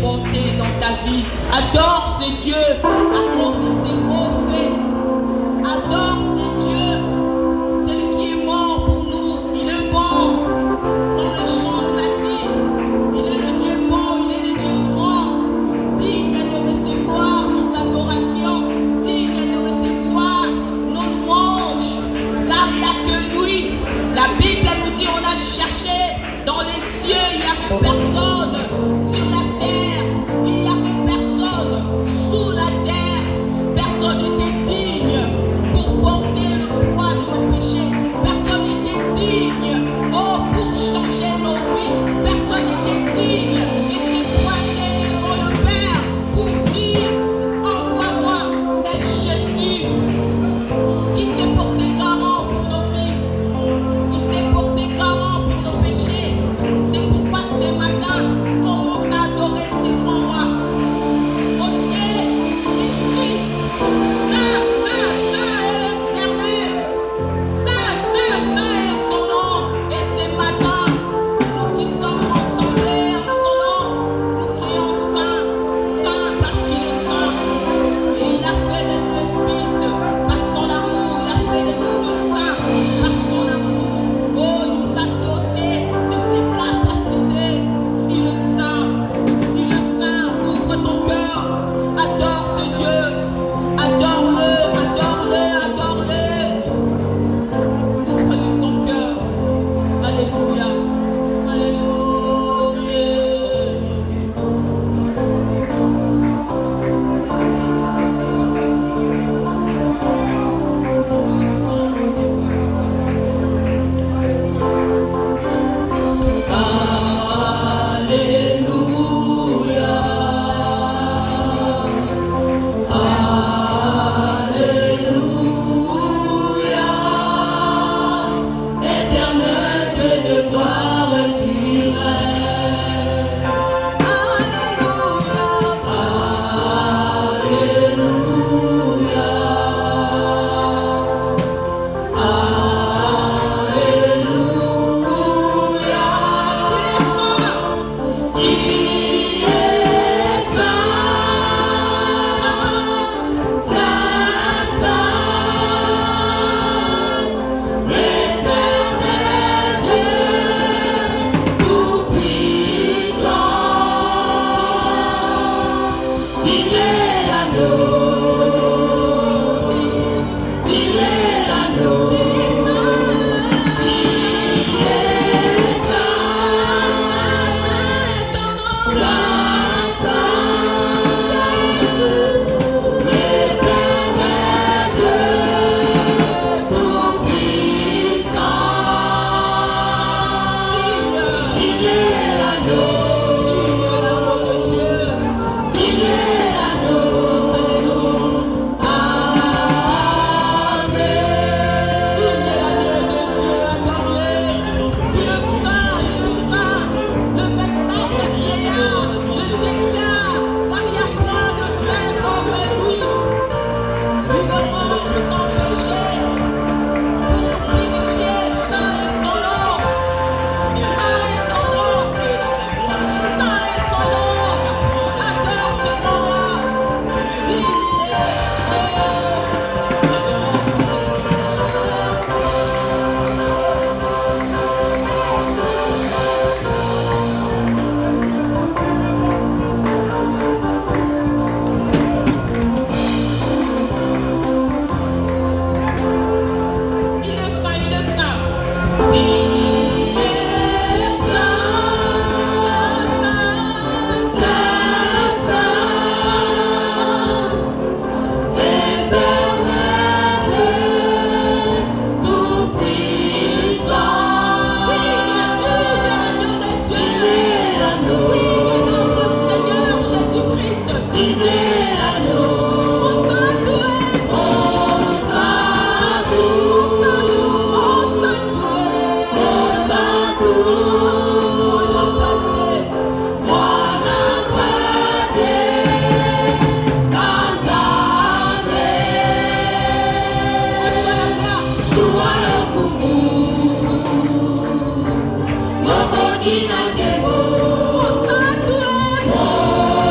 bontés dans ta vie. Adore ce Dieu à cause de ses beaux faits. Adore ce Dieu, celui qui est mort pour nous. Il est bon, comme le chant l'a dit. Il est le Dieu bon, il est le Dieu grand, digne de recevoir nos adorations, digne de recevoir nos louanges, car il n'y a que lui. La Bible nous dit, on a cherché dans les cieux, il n'y avait personne. Sur la terre, il n'y avait personne. Sous la terre, personne n'était digne pour porter le poids de nos péchés. Personne n'était digne, oh, pour changer nos vies. Personne n'était digne de se pointer devant le Père pour dire, envoie-moi, c'est Jésus qui s'est porté garant pour nos vies. Il s'est porté garant pour nos péchés. C'est pourquoi ce matin, commence à adorer ce grand roi. Osez, il dit, Saint, Saint, Saint est l'Éternel. Saint, Saint, Saint est son nom. Et ce matin, nous qui sommes rassemblés en son nom, nous crions Saint, Saint parce qu'il est saint. Et il a fait de nous le Fils par son amour. Il a fait de nous le Saint par son amour. Oh, il nous a dotés de ses capacités. Il est saint, ouvre ton cœur, adore ce Dieu, adore-le, adore-le, adore-le. Ouvre-lui ton cœur, alléluia, alléluia. Inagebo, oh,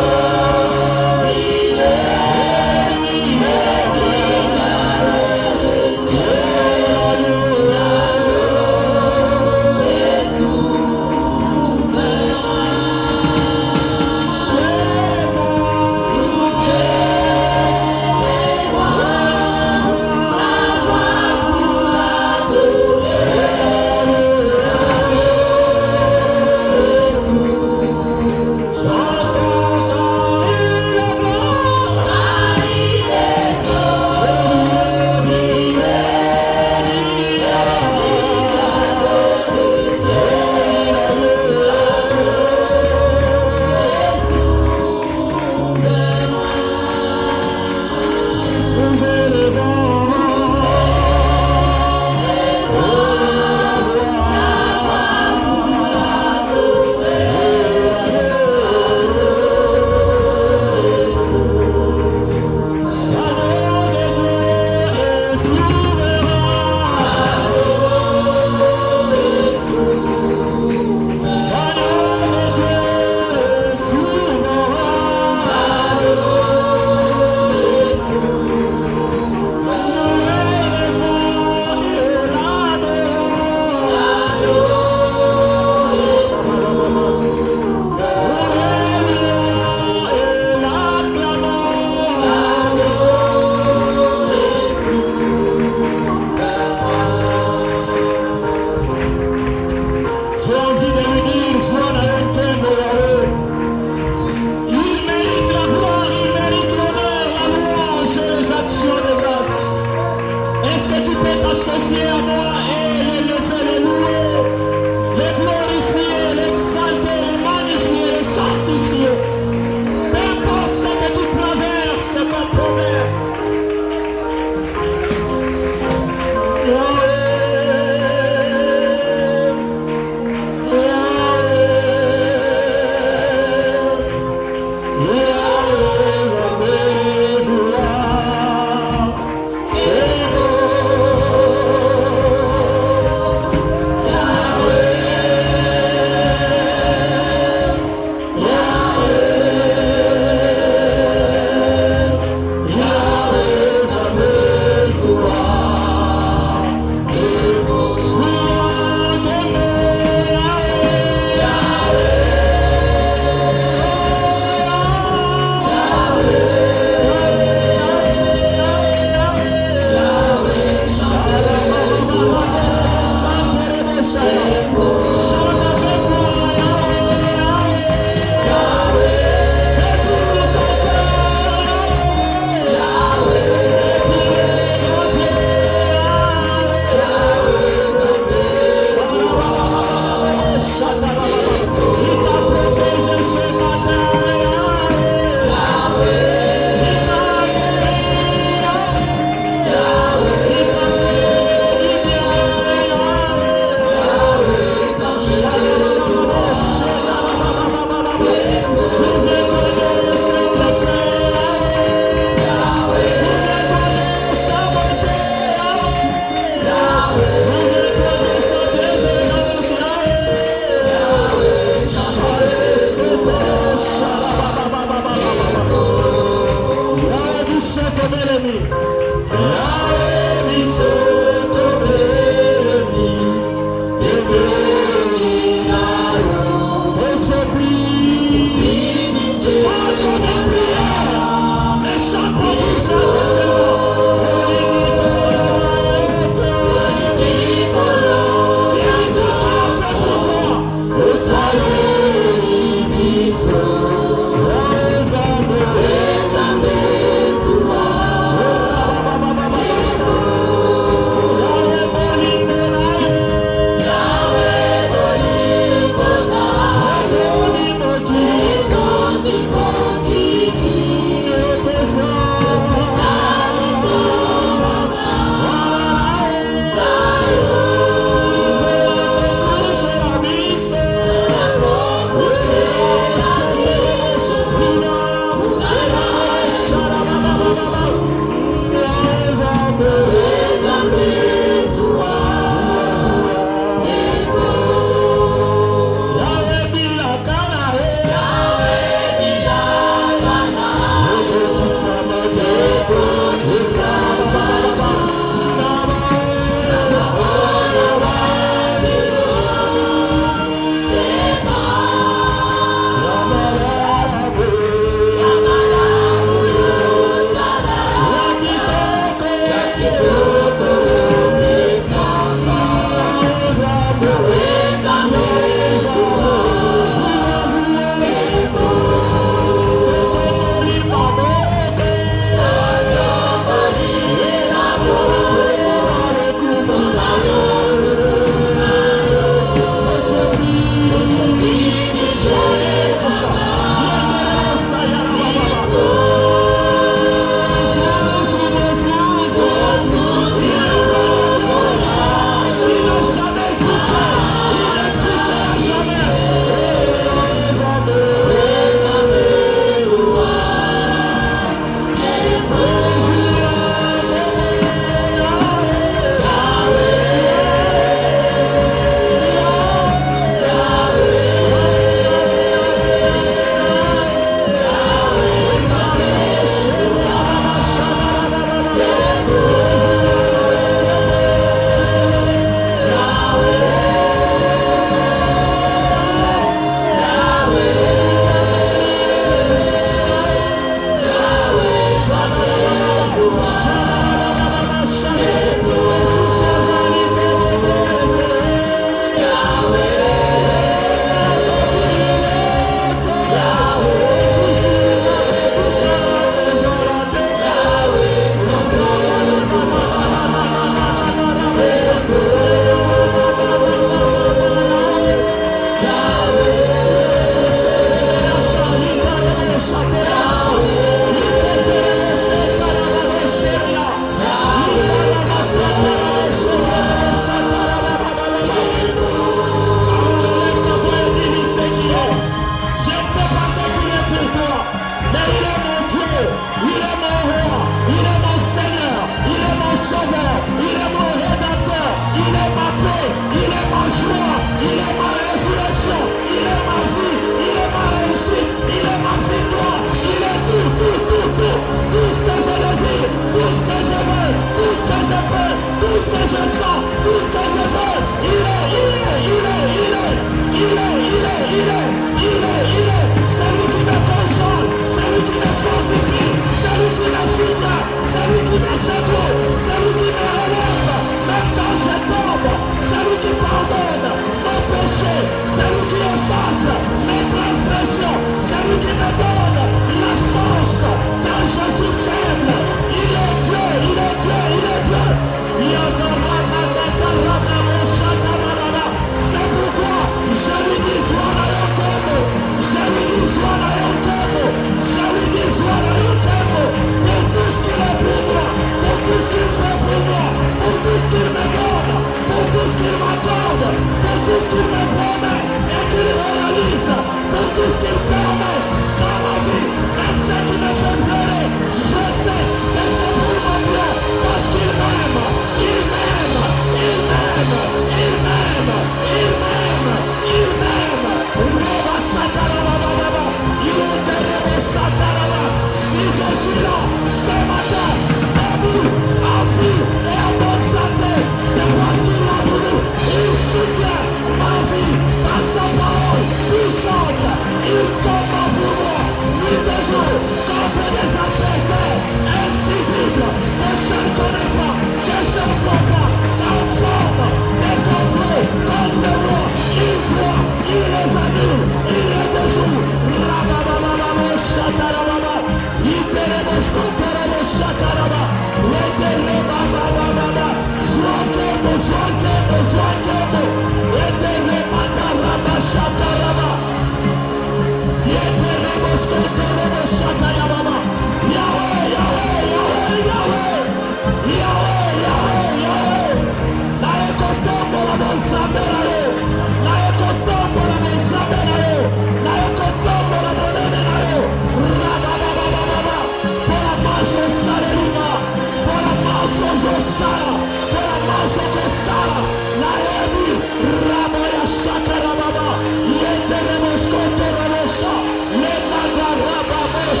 Je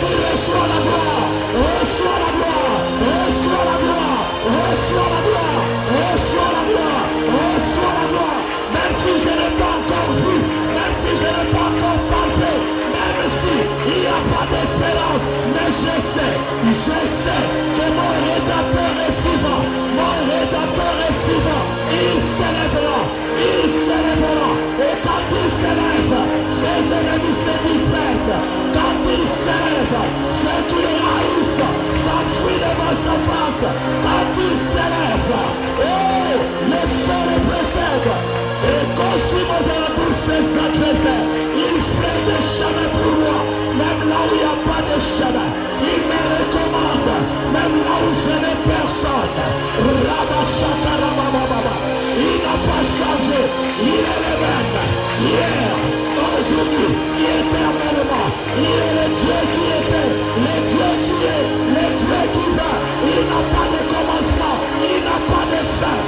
dis reçois la gloire, reçois la gloire, reçois la gloire, reçois la gloire, reçois la gloire, reçois la gloire. Même si je n'ai pas encore vu, même si je n'ai pas encore palpé, même si il n'y a pas d'espérance, mais je sais que mon Rédempteur est vivant, mon Rédempteur est vivant. Il s'élèvera, et quand il s'élève, ses ennemis se dispersent. Quand il s'élève, ceux qui le haïssent s'enfuient devant sa face. Quand il s'élève, oh, le feu le précède. Et consume aux alentours ses adversaires. Il fait des chemins pour moi, même là où il n'y a pas de chemin. Il me recommande, même là où je n'ai personne. Rabashaka Rabababa. Il n'a pas changé, il est le même. Hier, aujourd'hui, éternellement. Il est le Dieu qui était, le Dieu qui est, le Dieu qui va. Il n'a pas de commencement, il n'a pas de fin.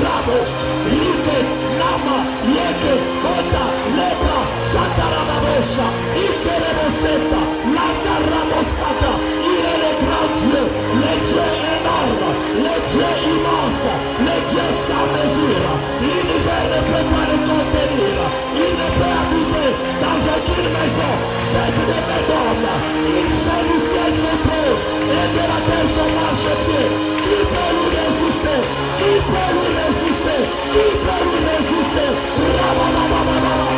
Rabosh, Ike, Nama, Yeke, Ota, Lebra, Satarababosha, Ike Reboseta, Landa Raboskata. Il est le grand Dieu, le Dieu énorme, le Dieu immense, le Dieu sans mesure. L'univers ne peut pas le contenir. Il ne peut habiter dans aucune maison faite de médone. Il fait du ciel son trône et de la terre son marchepied. Qui peut lui résister? Qui peut lui résister? Qui peut lui résister? Rabababababa.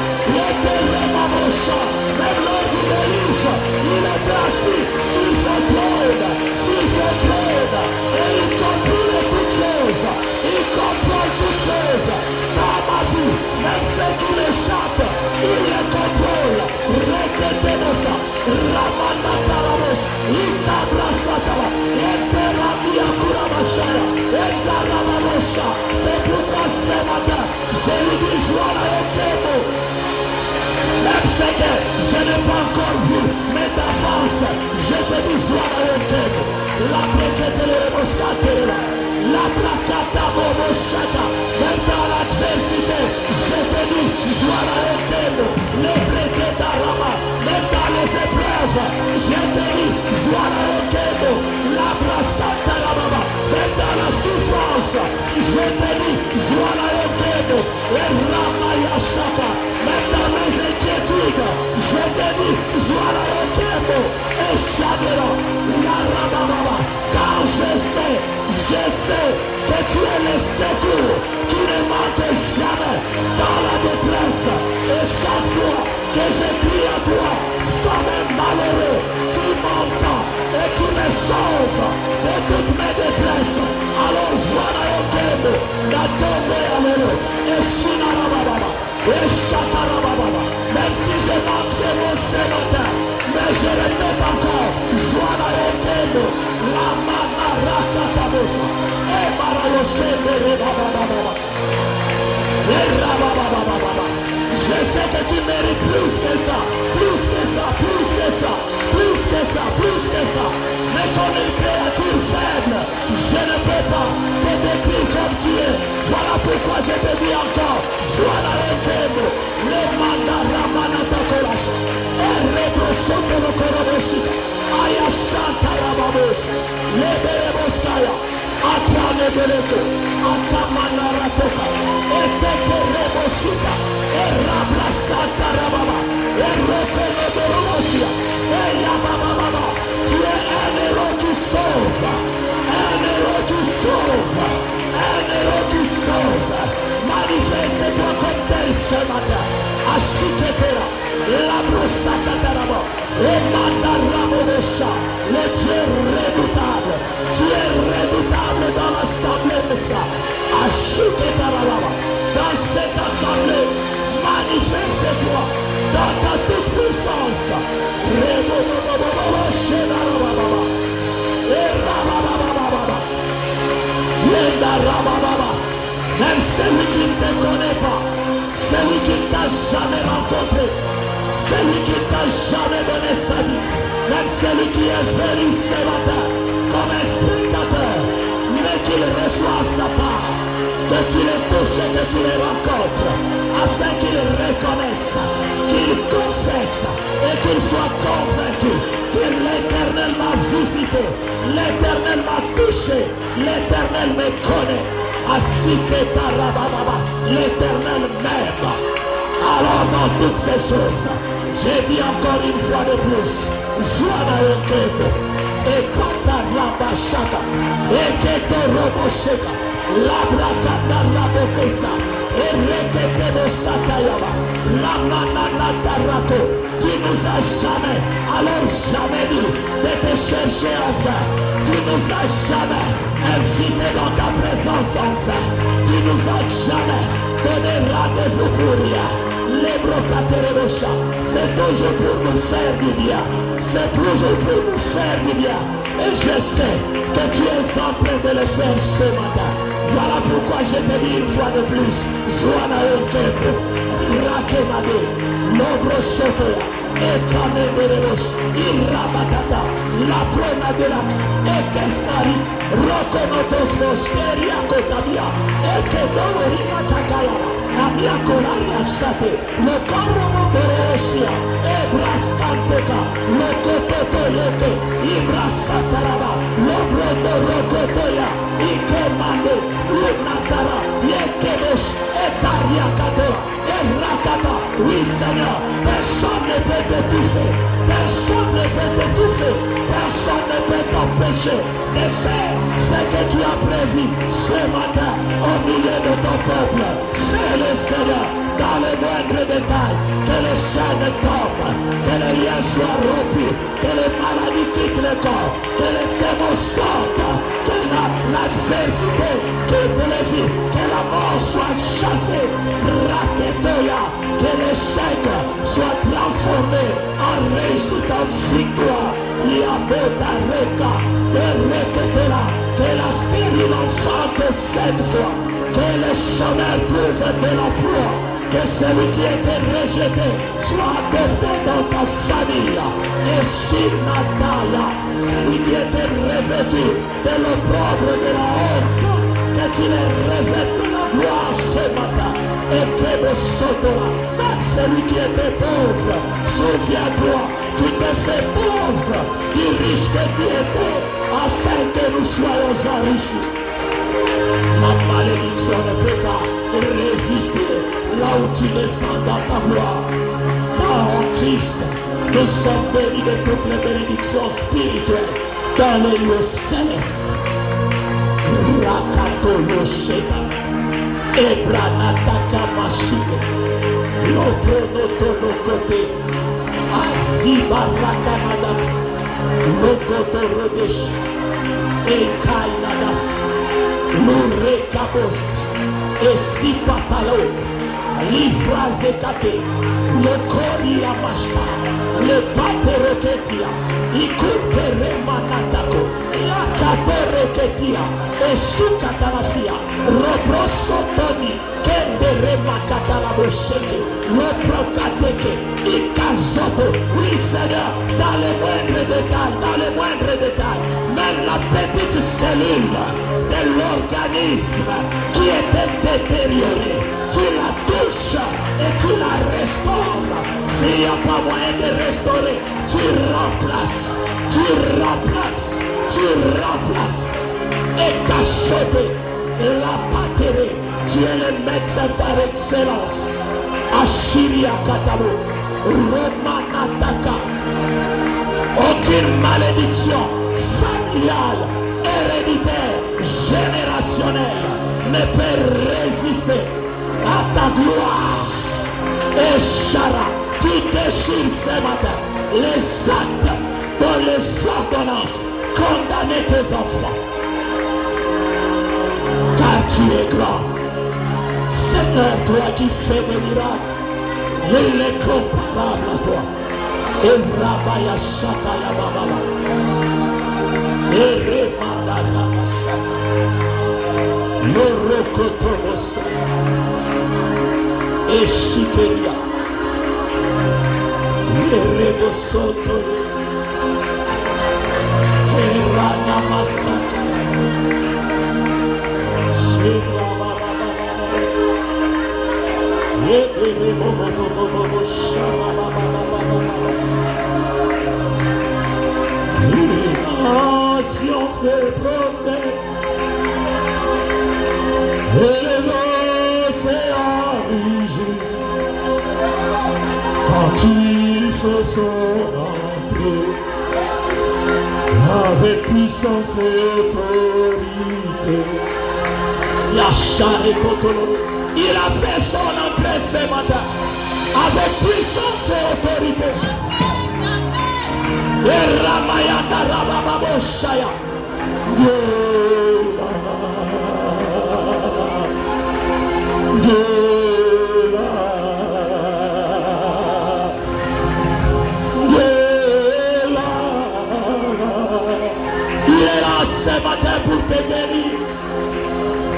Même lors du déluge, il était assis sur son trône, et il contrôle toutes choses. Il contrôle toutes choses. Dans ma vie, même ceux qui m'échappent, il les contrôle. Requetez-moi, Ramana Tarabosh, Ikabra Satara, Eterabia Kuramashaya, Etarababosha. C'est pourquoi ce matin, je lui dis joie à Ekemo. Même ce que je n'ai pas encore vu, mais d'avance, je te dis joie à Ekemo. La brequette de l'Eboscatela, la bracata Boboshaka, même dans l'adversité, je te dis joie à Ekemo. Les brequettes d'Arama, même dans les épreuves, je te dis joie à Ekemo. La brascata Rababa, même dans la souffrance, je te dis joie à Ekemo. Et Ramayashaka, même dans mes inquiétudes, je te dis joie à Ekemo. Et Shadera, la Rababa, car je sais que tu es le secours qui ne manque jamais dans la détresse. Et chaque fois que je crie à toi, comme un malheureux, tu m'entends et tu me sauves de toutes mes détresses. Alors voilà Ekemo, la tombe à l'eau, et Shinarababa, et Shakarababa. Même si je manque de mon sénateur, mais je répète encore, voilà Ekemo, la Manaraka Tabosha, et Marayoshe de Rabababa. Je sais que tu mérites plus que ça, plus que ça, plus que ça, plus que ça, plus que ça. Mais comme une créature faible, je ne peux pas te décrire comme tu es. Voilà pourquoi je te dis encore, sois la Ekemo, le manda ramana takolash, et rebrosoto no koroboshika, ayashanta rababosh, le bereboskaya. Atane beleke, atamana ratoka, eteke reboshika, erabla santa rababa, erokene boroboshia, eyabababa. Tu es un héros qui sauve, un héros qui sauve, un héros qui sauve. Manifeste-toi comme tel ce matin. Ashiketera, la brosakataraba, et mandarabobesha, le Dieu redoutable. Tu es redoutable dans l'assemblée de ça. Ashiketarababa, dans cette assemblée, manifeste-toi dans ta toute puissance. Même celui qui ne te connaît pas, celui qui ne t'a jamais rencontré, celui qui ne t'a jamais donné sa vie, même celui qui est venu ce matin comme un spectateur, mais qu'il reçoive sa part, que tu les touches et que tu les rencontres, afin qu'ils reconnaissent qu'ils t'ont fait L'Éternel m'aime. Alors dans toutes ces choses, j'ai dit encore une fois de plus, Joana Okebo, et Kata Rabashaka, et Keto Robosheka, Labrakata Rabokesa, et Reketebo Satayaba, Lamanana Tarako. Tu nous as jamais, alors jamais dit de te chercher en vain. Tu nous as jamais invité dans ta présence en vain. Tu nous as jamais donné rendez-vous pour rien. Les brocaterebosha, c'est toujours pour nous faire du bien. C'est toujours pour nous faire du bien. Et je sais que tu es en train de le faire ce matin. Voilà pourquoi je te dis une fois de plus, Zoana Okebo, Rakemade, Lobro Sotoya, Ekame Berebos, Irabatata, La Prona de la Ekestarik, Rokonotosmos, Eriakotabia, Ekedorina Takaya, Abia Koraria Sate, Le Koromo Beresia, Ebrastanteka, Le Kototoyete, Ibrasataraba, Lobro Rokotoya, Ikemande, Lunatara, Yekebesh, Etariakadora, Erakata. Oui Seigneur, personne ne peut t'étouffer, personne ne peut t'étouffer, personne ne peut t'empêcher de faire ce que tu as prévu ce matin au milieu de ton peuple. Fais-le Seigneur dans les moindres détails, que les chaînes tombent, que les liens soient rompus, que les maladies quittent le corps, que les démons sortent, que l'adversité quitte les vies, que la mort soit chassée, Raketoya, que l'échec soit transformé en réussite, en victoire. Yaboda Reka, Reketera, que la stérile enfante cette fois, que les chômeurs trouvent de l'emploi, que celui qui était rejeté soit adopté dans ta famille. Et Shinataya, celui qui était revêtu de l'opprobre de la honte, que tu les revêtes de la gloire ce matin. Et que le Sotora, même celui qui était pauvre, souviens-toi, tu t'es fait pauvre du riche que tu étais, afin que nous soyons enrichis. La malédiction ne peut pas résister là où tu descends dans ta gloire. Car en Christ, nous sommes bénis de toutes les bénédictions spirituelles dans les lieux célestes. Rakato Yosheba, Ebranataka Mashike, Lotonotono Kote, Aziba Rakanadak, Lokoto Rodesh, Ekainadas. L'Urekapost, et si patalok, l'Ifrazekate, le Koria Mashka, le Patereketia, Ikutere Manatako, la Katereketia, et Sukatarafia, Robrosotoni, Kendere Makatarabosheke, le Prokateke, Ikazoto, oui Seigneur, dans les moindres détails, même la petite cellule de l'organisme qui était détérioré, tu la touches et tu la restaures. S'il n'y a pas moyen de restaurer, tu remplaces. Et cachoté, la patérée, tu es le médecin par excellence. Ashiria Katabo, Romanataka, aucune malédiction familiale, héréditaire, générationnelle ne peut résister à ta gloire. Et Chara, tu déchires ce matin les actes dans les ordonnances condamner tes enfants. Car tu es grand. Seigneur, toi qui fais des miracles, il est comparable à toi. Et Rabaya Shakaya Babala. Et Remadana Shaka. Lorokotomosota. Et Shikeria. Et Rebosoto. Et Rana Masaka. Shira Baba. Et Rebobobobo Shama Baba. Les nations se prosternent. qu'il fait son entrée avec puissance et autorité. La charré Kotolo, il a fait son entrée ce matin avec puissance et autorité. Et Ramayana Rabababo Shaya. Il est là ce matin pour te guérir,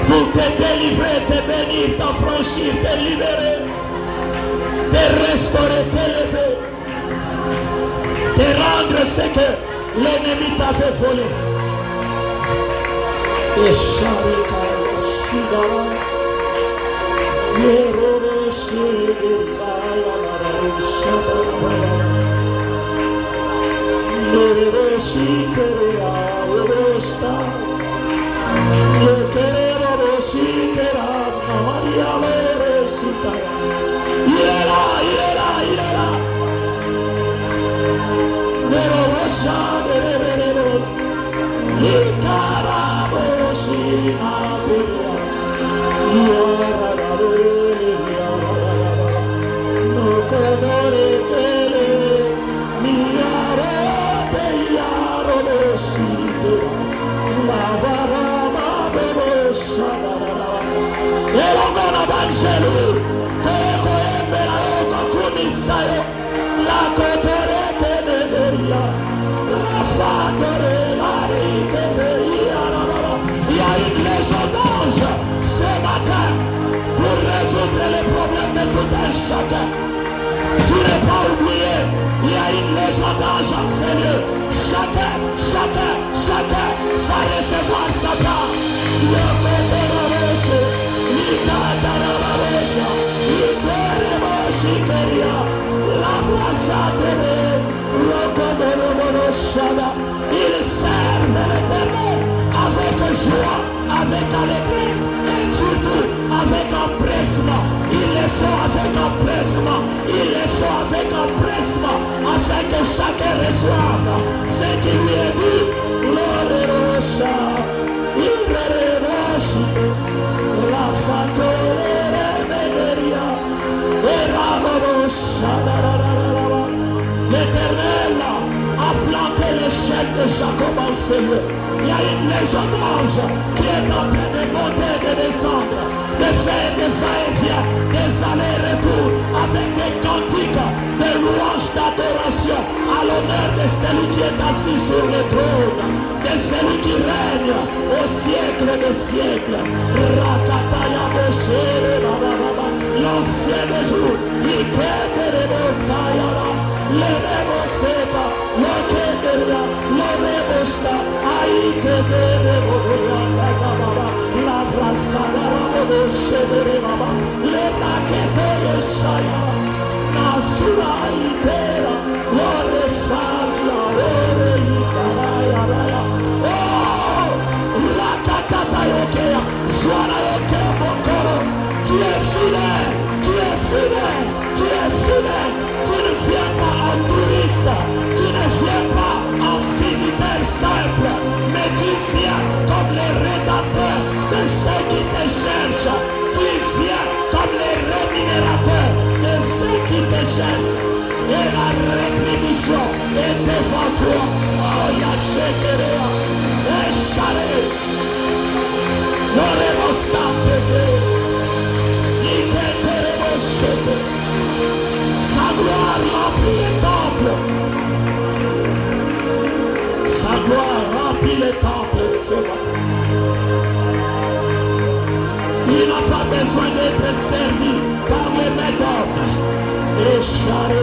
pour te délivrer, te bénir, t'affranchir, te libérer, te restaurer, t'élever, te rendre ce que l'ennemi t'avait volé. Et Sharika Shidara, Yeroro Shidaya Shadara, Yeroro Shikera, Yerosta, Yekerero Shikera, Maria Leresita. Il est là, il est là, il est là. Yeroro Shadere, Yekarabo Shinabuya, Yarara, no Kodore Kele, Miyare, Yaro Shikera, Lavarama Bebo Shadara, Elogona Banjelu, Teko Embera Okumisayo, La Kotore Keneria, La Fatore, La Riketeria. Il y a une légion d'anges ce matin pour résoudre les problèmes de tout un chacun. Tu n'es pas oublié, il y a une légion d'anges en ces lieux. Chacun va recevoir sa part. Ils servent l'Éternel avec joie, avec allégresse et surtout avec empressement. Il le faut avec empressement, il le faut avec empressement afin que chacun reçoive ce qui lui est dû. L'orerocha, irerochi, la facolere meneria, eramocha, l'Éternel a planté les chaînes de Jacob en ces lieux. Il y a une légion d'anges qui est en train de monter et de descendre, de faire des va-et-vient, des allers-retours avec des cantiques, des louanges d'adoration à l'honneur de celui qui est assis sur le trône, de celui qui règne au siècle des siècles. Rakataya Moshere Baba, l'ancien des jours, l'Ereboseka, l'Okederia, l'Orebosta, Aïkedereboborianda Baba, la Brasada Boboshere Baba, le Raketo Yeshaya, Nasura Itera, l'Orefazia, l'Oreikaya Raya. Oh, Rakakata Yokea, Joana Yokea Bokoro, tu es fidèle, tu es fidèle, tu es fidèle. Tu ne viens pas en touriste, tu ne viens pas en visiteur simple, mais tu viens comme les rédacteurs de ceux qui te cherchent. Tu viens comme les rémunérateurs de ceux qui te cherchent. Et la rétribution est devant toi. Oh, Yachekerea, Echare, L'Oremostante, Iketereboshete. Sa gloire remplit les temples. Sa gloire remplit les temples ce matin. Il n'a pas besoin d'être servi par les mains d'hommes. Et charé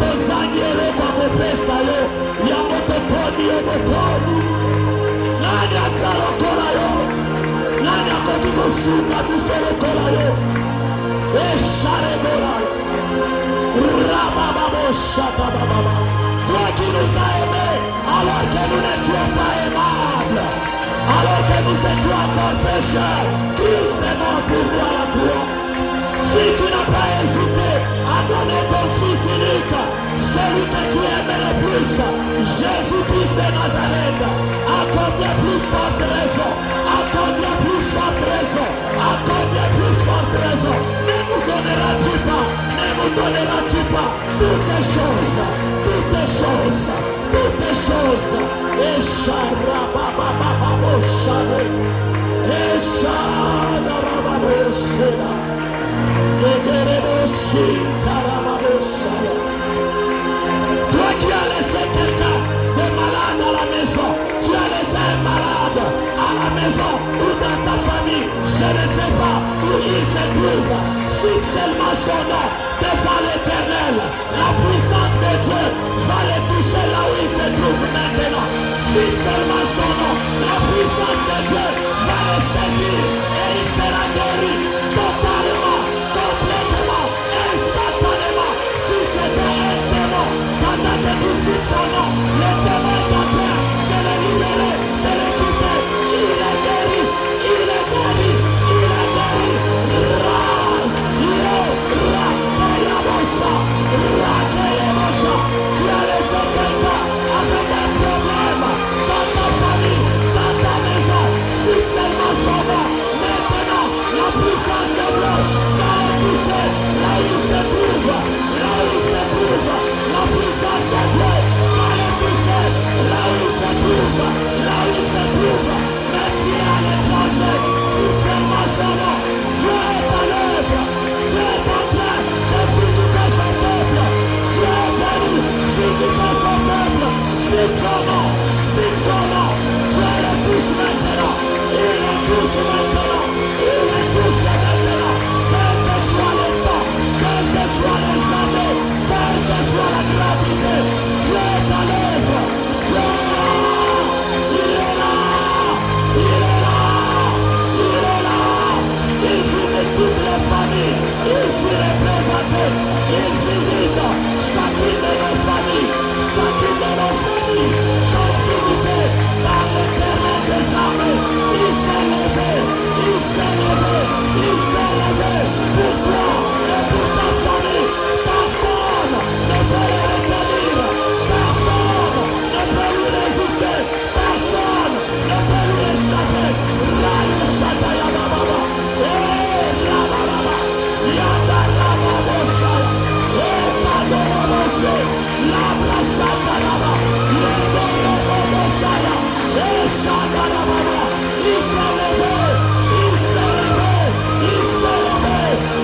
tozangele kwa kopesa yo ya motoponi yo motoni. Nani asalokola yo? Nani akoki kosuka biso lokola yo? Esharegora Rabababo Shatababa. Toi qui es-tu encore pécheur, Christ est mort pour moi à la croix. Si tu n'as pas hésité à donner ton fils unique, celui que tu aimais le plus, Jésus-Christ de Nazareth, à combien plus forte raison, à combien plus forte raison, à combien plus forte raison, ne nous donneras-tu pas, ne nous donneras-tu pas toutes les choses, toutes les choses, toutes les choses. Et Sharababababoshabe, et Sharabababoshabe. Toi qui as laissé quelqu'un de malade à la maison, tu as laissé un malade à la maison ou dans ta famille, je ne sais pas où il se trouve. Cite seulement son nom devant l'Éternel. La puissance de Dieu va le toucher là où il se trouve maintenant. Cite seulement son nom. La puissance de Dieu va le saisir et il sera guéri totalement. Complètement, instantanément. Si c'était un démon, pendant que tu cites son nom, le démon est en train de le libérer, de le quitter. Il est guéri, il est guéri, il est guéri. Tu as laissé quelqu'un avec un problème dans ta famille, dans ta maison. Cite seulement son nom. Maintenant, la puissance de Dieu va le toucher là où il se trouve, là où il se trouve. La puissance de Dieu va le toucher là où il se trouve, là où il se trouve. Même s'il est à l'étranger, cite seulement son nom. Dieu est à l'œuvre, Dieu est en train de visiter son peuple. Dieu est venu visiter son peuple. Cite son nom, cite son nom. Dieu le touche maintenant, il le touche maintenant, il le touche maintenant. Quel que soit le temps, quel que soit les années, quelle que soit la gravité, Dieu est à l'œuvre. Dieu est là, il est là, il est là, il est là. Il visite toutes les familles, ici représentées. Il visite chacune de nos familles, chacune de nos familles sont visitées par l'Éternel des armées. Il s'est levé, il s'est levé, il s'est levé pour toi et pour ta famille. Personne ne peut le retenir, personne ne peut lui résister, personne ne peut lui échapper. Raya Shataya Baba, Rababa, Yada Rababa Shaya, Kadoro Moshe, Labra Sataraba, Yada Rababa Shaya, Shada Rababa. Il s'est levé, il s'est levé, il s'est levé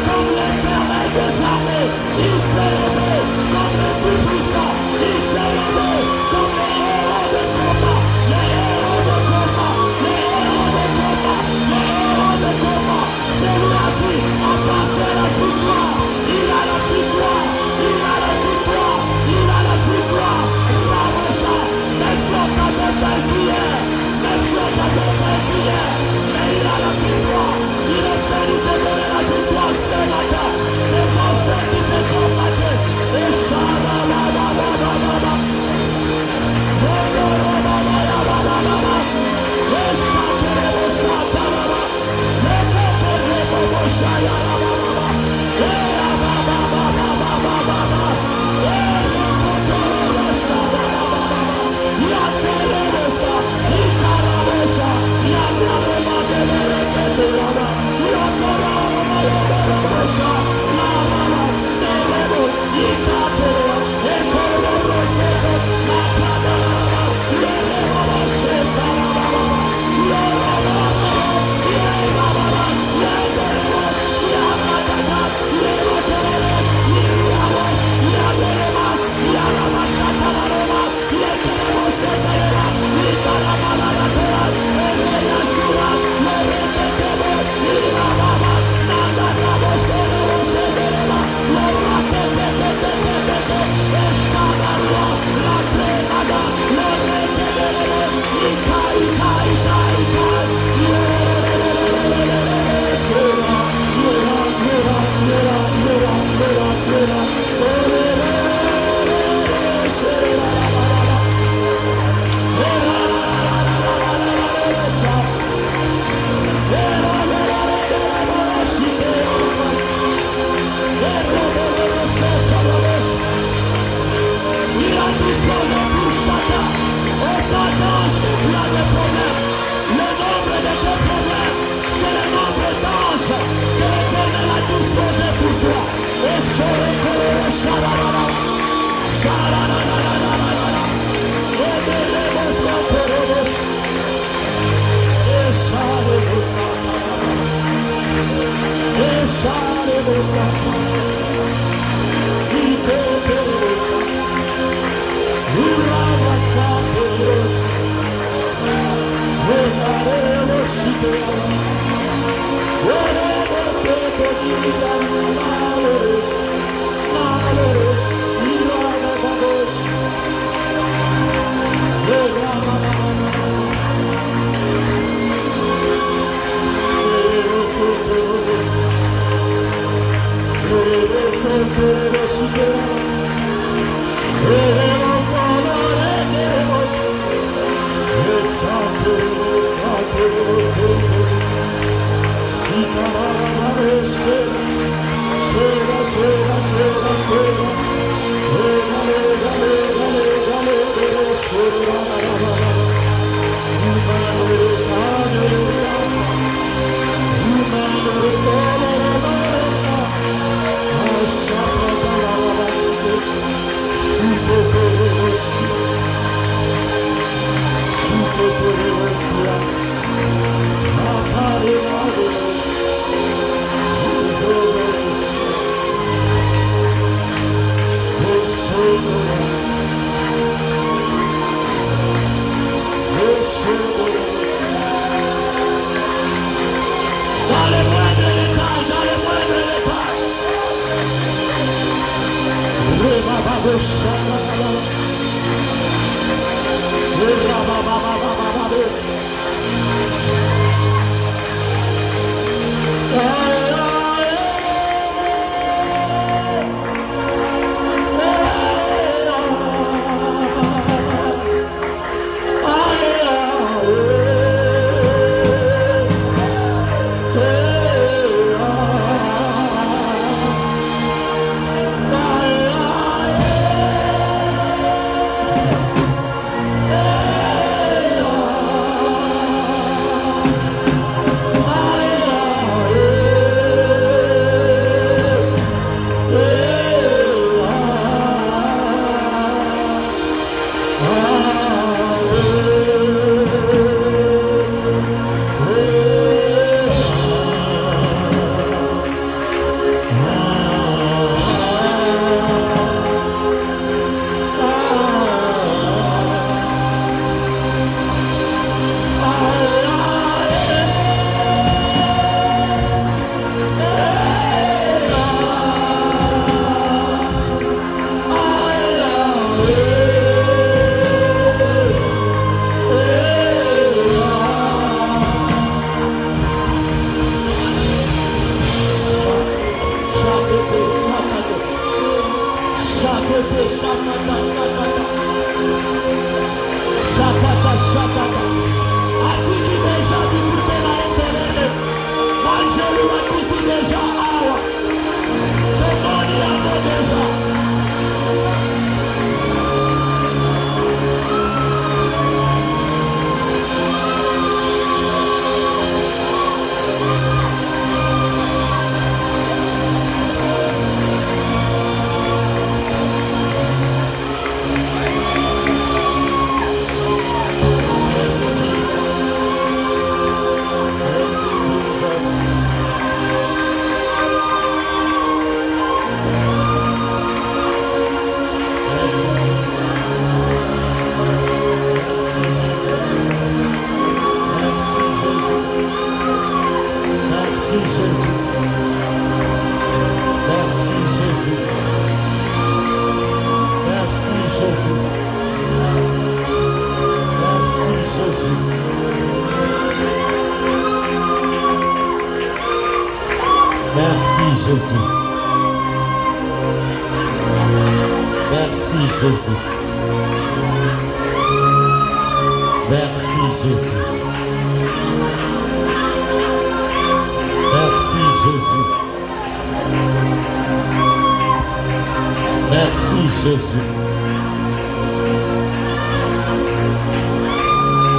comme l'Éternel des armées. Il s'est levé comme le Tout-Puissant. Il s'est levé comme les héros de combat, les héros de combat, les héros de combat, les héros de combat. C'est lui à qui appartient la victoire. Il a la victoire, il a la victoire, il a la victoire. Ramocha, même si on t'avait vaincu hier, même si on t'avait vaincu hier, mais il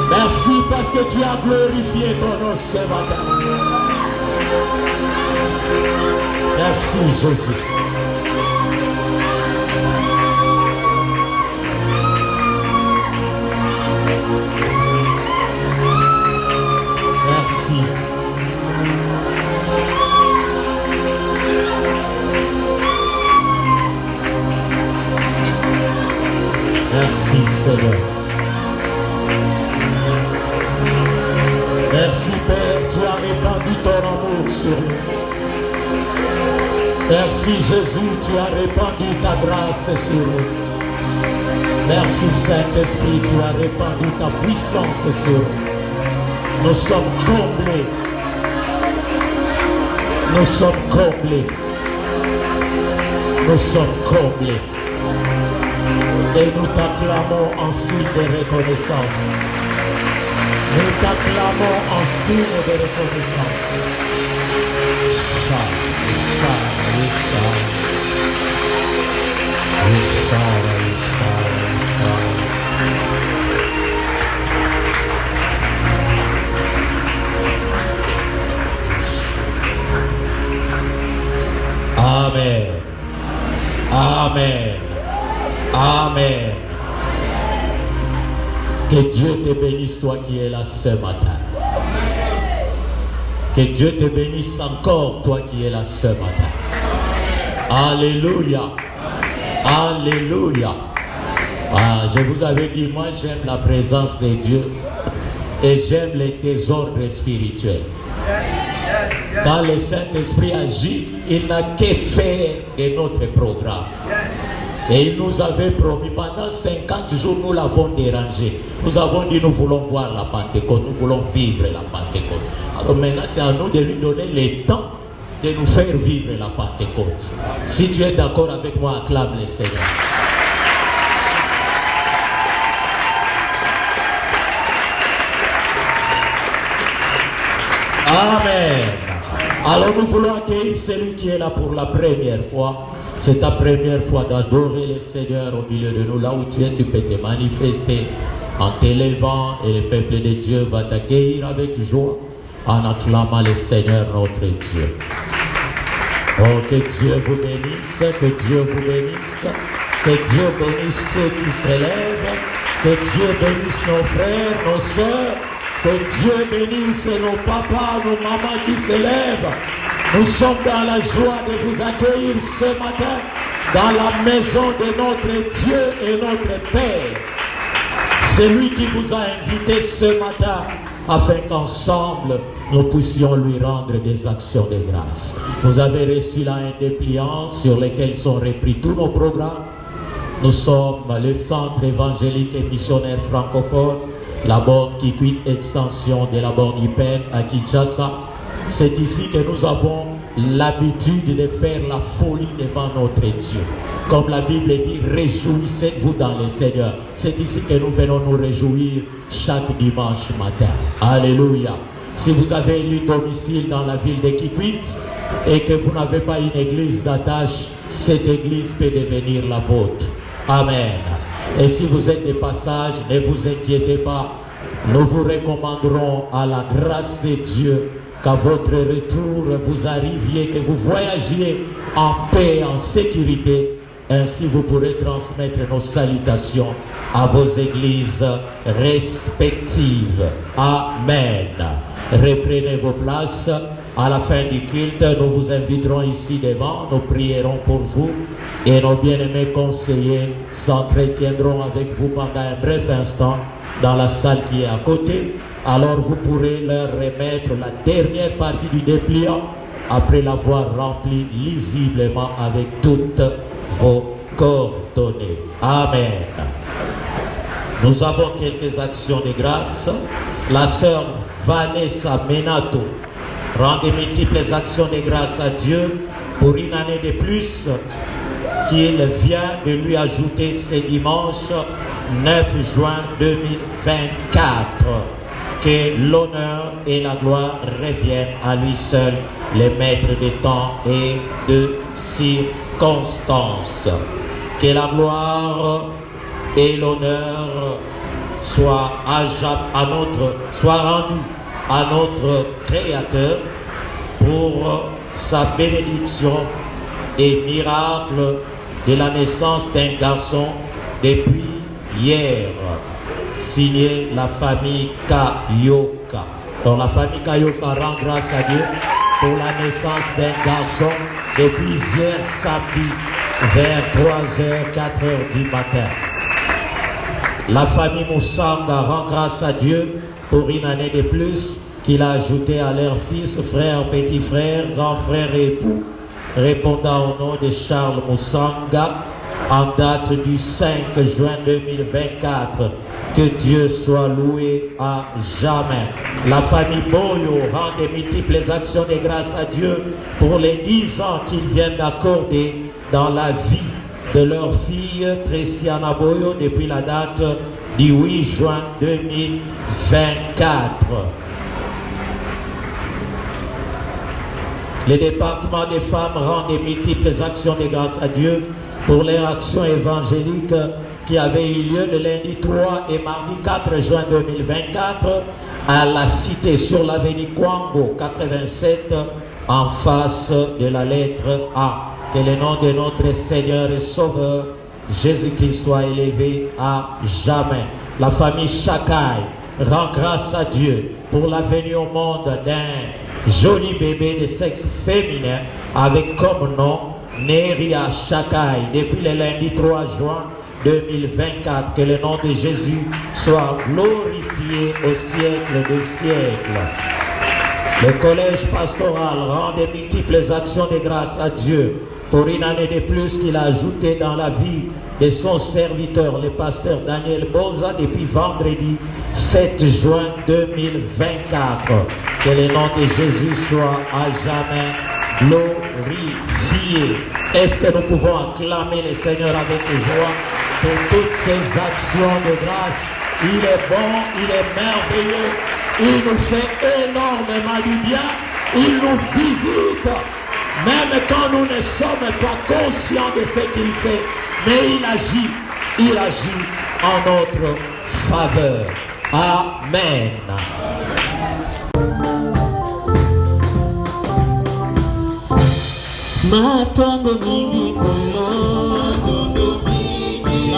Merci parce que tu as glorifié ton nom ce matin. Merci Jésus. Merci. Merci Seigneur. Merci Père, tu as répandu ton amour sur nous. Merci Jésus, tu as répandu ta grâce sur nous. Merci Saint-Esprit, tu as répandu ta puissance sur nous. Nous sommes comblés. Nous sommes comblés. Nous sommes comblés. Et nous t'acclamons en signe de reconnaissance. Nous t'acclamons en signe de reconnaissance. Amen. Amen. Amen. Que Dieu te bénisse, toi qui es là ce matin. Que Dieu te bénisse encore, toi qui es là ce matin. Alléluia. Alléluia. Ah, je vous avais dit, moi j'aime la présence de Dieu et j'aime les désordres spirituels. Quand le Saint-Esprit agit, il n'a qu'à faire de notre programme. Et il nous avait promis, pendant 50 jours, nous l'avons dérangé. Nous avons dit, nous voulons voir la Pentecôte, nous voulons vivre la Pentecôte. Alors maintenant, c'est à nous de lui donner le temps de nous faire vivre la Pentecôte. Si tu es d'accord avec moi, acclame le Seigneur. Amen. Alors nous voulons accueillir celui qui est là pour la première fois. C'est ta première fois d'adorer le Seigneur au milieu de nous. Là où tu es, tu peux te manifester en t'élevant et le peuple de Dieu va t'accueillir avec joie en acclamant le Seigneur notre Dieu. Oh, que Dieu vous bénisse, que Dieu vous bénisse, que Dieu bénisse ceux qui s'élèvent, que Dieu bénisse nos frères, nos sœurs, que Dieu bénisse nos papas, nos mamans qui s'élèvent. Nous sommes dans la joie de vous accueillir ce matin dans la maison de notre Dieu et notre Père. C'est lui qui vous a invité ce matin afin qu'ensemble nous puissions lui rendre des actions de grâce. Vous avez reçu là un dépliant sur lequel sont repris tous nos programmes. Nous sommes le centre évangélique et missionnaire francophone, la borne Kikwit extension de la borne IPEN à Kinshasa. C'est ici que nous avons l'habitude de faire la folie devant notre Dieu. Comme la Bible dit, réjouissez-vous dans le Seigneur. C'est ici que nous venons nous réjouir chaque dimanche matin. Alléluia. Si vous avez élu domicile dans la ville de Kikwit et que vous n'avez pas une église d'attache, cette église peut devenir la vôtre. Amen. Et si vous êtes de passage, ne vous inquiétez pas. Nous vous recommanderons à la grâce de Dieu qu'à votre retour vous arriviez, que vous voyagiez en paix, en sécurité. Ainsi vous pourrez transmettre nos salutations à vos églises respectives. Amen. Reprenez vos places. À la fin du culte, nous vous inviterons ici devant, nous prierons pour vous et nos bien-aimés conseillers s'entretiendront avec vous pendant un bref instant dans la salle qui est à côté. Alors vous pourrez leur remettre la dernière partie du dépliant après l'avoir rempli lisiblement avec toutes vos coordonnées. Amen. Nous avons quelques actions de grâce. La sœur Vanessa Menato rend de multiples actions de grâce à Dieu pour une année de plus qu'il vient de lui ajouter ce dimanche 9 juin 2024. Que l'honneur et la gloire reviennent à lui seul, le maître des temps et de circonstances. Que la gloire et l'honneur soient rendus à notre Créateur pour sa bénédiction et miracle de la naissance d'un garçon depuis hier. Signé la famille Kayoka. Donc la famille Kayoka rend grâce à Dieu pour la naissance d'un garçon depuis hier samedi vers 3h, 4h du matin. La famille Moussanga rend grâce à Dieu pour une année de plus qu'il a ajouté à leurs fils, frères, petits frères, grands frères et époux, répondant au nom de Charles Moussanga en date du 5 juin 2024. Que Dieu soit loué à jamais. La famille Boyo rend de multiples actions de grâce à Dieu pour les 10 ans qu'ils viennent d'accorder dans la vie de leur fille Tressiana Boyo depuis la date du 8 juin 2024. Le département des femmes rend de multiples actions de grâce à Dieu pour leur action évangélique qui avait eu lieu le lundi 3 et mardi 4 juin 2024 à la cité sur l'avenue Kwango 87 en face de la lettre A. Que le nom de notre Seigneur et Sauveur Jésus-Christ soit élevé à jamais. La famille Chakai rend grâce à Dieu pour la venue au monde d'un joli bébé de sexe féminin avec comme nom Neria Chakai depuis le lundi 3 juin 2024. Que le nom de Jésus soit glorifié au siècle des siècles. Le collège pastoral rend de multiples actions de grâce à Dieu pour une année de plus qu'il a ajouté dans la vie de son serviteur, le pasteur Daniel Boza, depuis vendredi 7 juin 2024. Que le nom de Jésus soit à jamais glorifié. Est-ce que nous pouvons acclamer le Seigneur avec joie pour toutes ses actions de grâce? Il est bon, il est merveilleux, il nous fait énormément du bien, il nous visite, même quand nous ne sommes pas conscients de ce qu'il fait, mais il agit en notre faveur. Amen. Matondo mingi kolo, matondo mingi,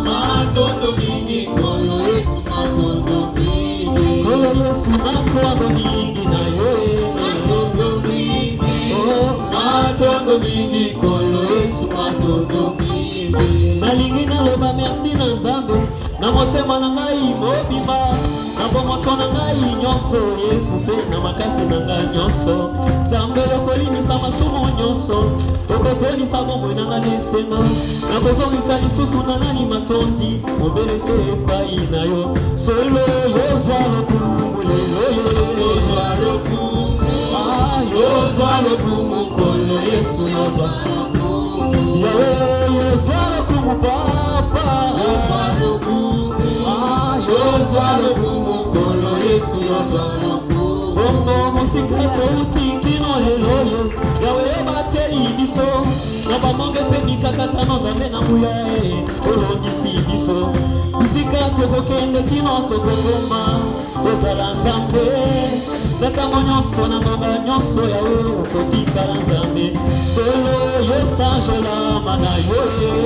matondo mingi kolo, Yesu matondo mingi, kolo Yesu matondo mingi na yo, matondo mingi, oh matondo mingi kolo, Yesu matondo mingi. Nalingi naloba merci na Nzambe, na motema na ngai mobima, na bomoto na ngai nyonso, Yesu pe na makasi na ngai nyonso. Nzambe yokolimisa masumu nyonso, okotonisa bomoi na ngai nesengo, nakozongisa lisusu na nani matondi, obelese epai na yo. Solo yozwa lokumu lelo, yozwa lokumu, yozwa lokumu kolo, Yesu yozwa lokumu, yozwa lokumu papa, yozwa lokumu, yozwa lokumu kolo, Yesu yozwa lokumu. Bongo musikato utikino helolo, yawe bate ibiso, nabamonge pe mikakatano zame na muyae, olongisi biso. Musikato kokende kino tokokoma, ozala Nzambe, natango nyonso na mboga nyonso yawe okotikala Nzambe. Solo yosanjolama na yo,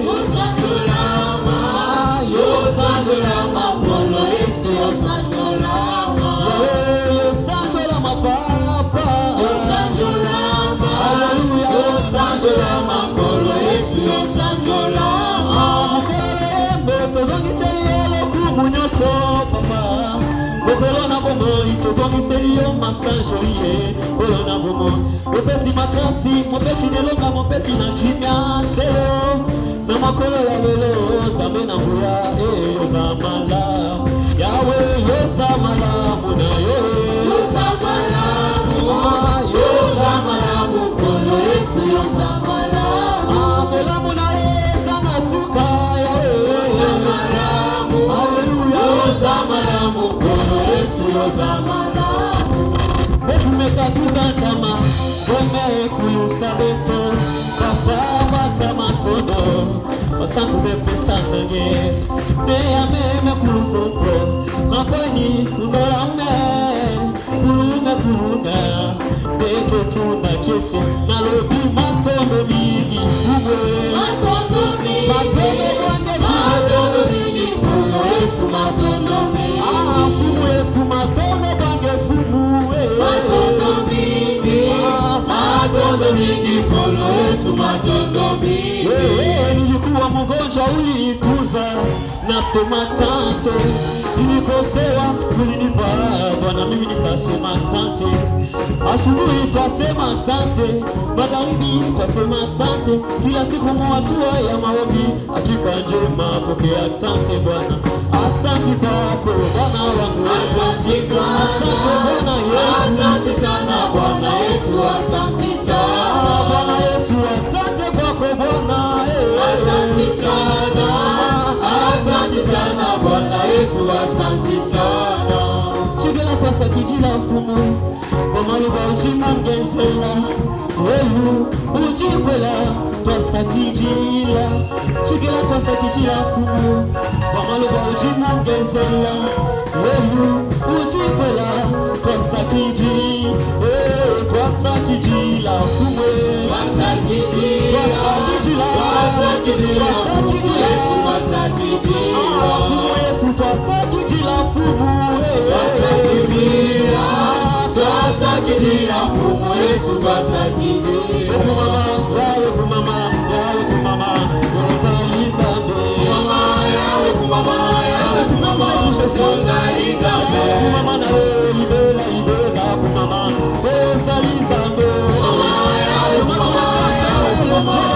yosanjolama, yosanjolama kolo, Yesu yosanjolama, yosanjolama papa, yosanjolama, haleluya, yosanjolama kolo, Yesu yosanjolama. Mukele tozongiseli lokumu nyonso papa, mukolo na bomoi tozongiseli yo masanjo ye, kolo na bomoi mopesi makasi, mopesi nelonga, mopesi na kimia seyo, na makolo ya lelo Nzambe na nguya yoza malamu, yawe yoza malamu na yo, yoza malamu, yoza malamu kolo, Yesu yoza malamu, melamu na yeza na suka yoza malamu, haleluya, yoza malamu kolo, Yesu yoza malamu. Betumeka tukatama, bome kulusa beto, papa baka matodo, osantu bepesa nge, meya meme kulusopro, maponi kundola kulunga kulunga, beke tuna kese, nalobi matondo mingi kubwe, matondo mingi, matondo mingi, fumu Yesu matondo mingi, fumu Yesu matondo bange fumu, matondo mingi, matondo mingi, fumu Yesu matondo mingi. Nilikuwa mgonjwa ulinituza, nasema asante. Nilikosewa ulinipa Bwana, mimi nitasema asante. Asubuhi twasema asante, magharibi twasema asante, kila siku mwatua ya maombi, hakika njema pokea asante Bwana. Asante kwako Bwana wangu, asante sana, asante Bwana Yesu, asante sana Bwana Yesu, asante sana Bwana Yesu, asante kwako Bwana, asante sana, asante sana Bwana Yesu, asante sana. Chibela twasa kijila fumu, Bamaluba ujima mgenzela, welu ujibela twasa kijila. Chibela twasa kijila fumu, Bamaluba ujima mgenzela, welu ujibela twasa kijila. Twasa kijila fumu, twasa kijila, twasa kijila, twasa kijila, Yesu twasa kijila fumu, Yesu twasa kijila fumu, twasa kijila, twasa kijila fumu, Yesu twasa kijila. Yawe kumama, yawe kumama, yozali Nzambe, mama yawe kumama, yawe kumama, yozali Nzambe, kumama na wewe libela libela kumama, yozali Nzambe, mama yawe kumama, yawe kumama.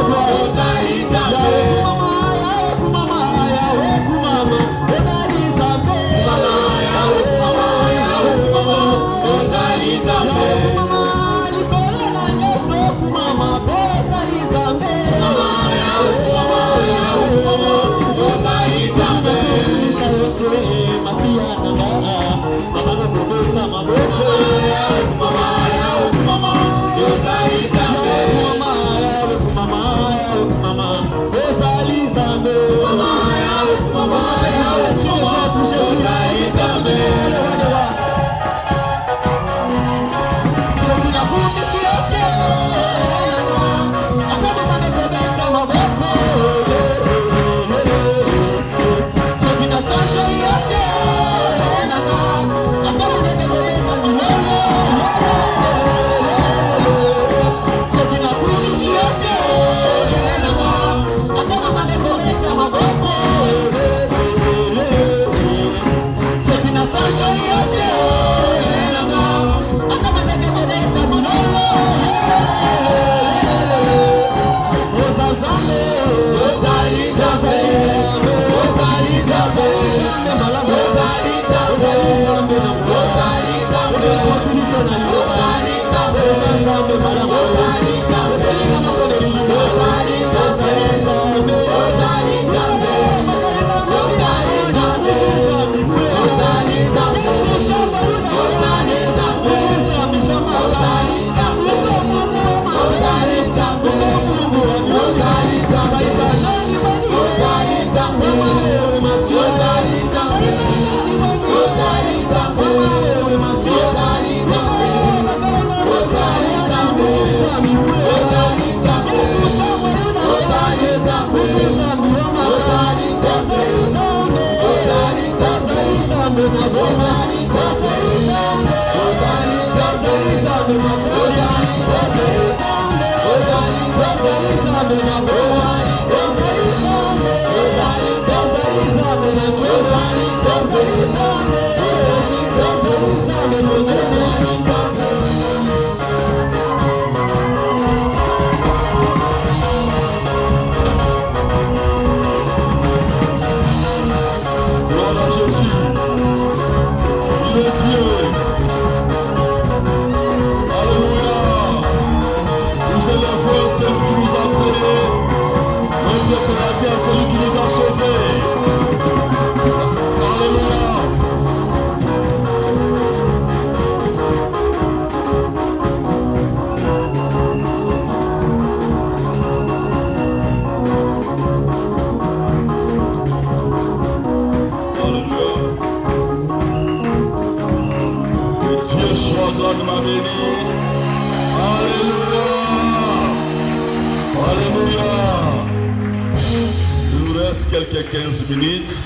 Quelques 15 minutes,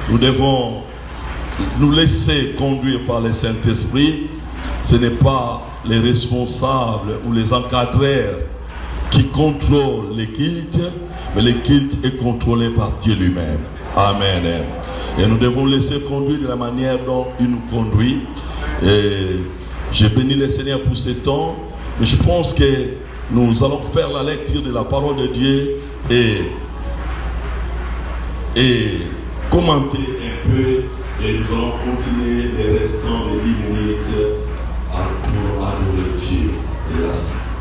nous devons nous laisser conduire par le Saint-Esprit. Ce n'est pas les responsables ou les encadreurs qui contrôlent les cultes, mais le culte est contrôlé par Dieu lui-même. Amen. Et nous devons laisser conduire de la manière dont il nous conduit. Et j'ai béni le Seigneur pour ce temps, mais je pense que nous allons faire la lecture de la parole de Dieu et commenter un peu, et nous allons continuer les restants de 10 minutes pour adorer Dieu. Et là,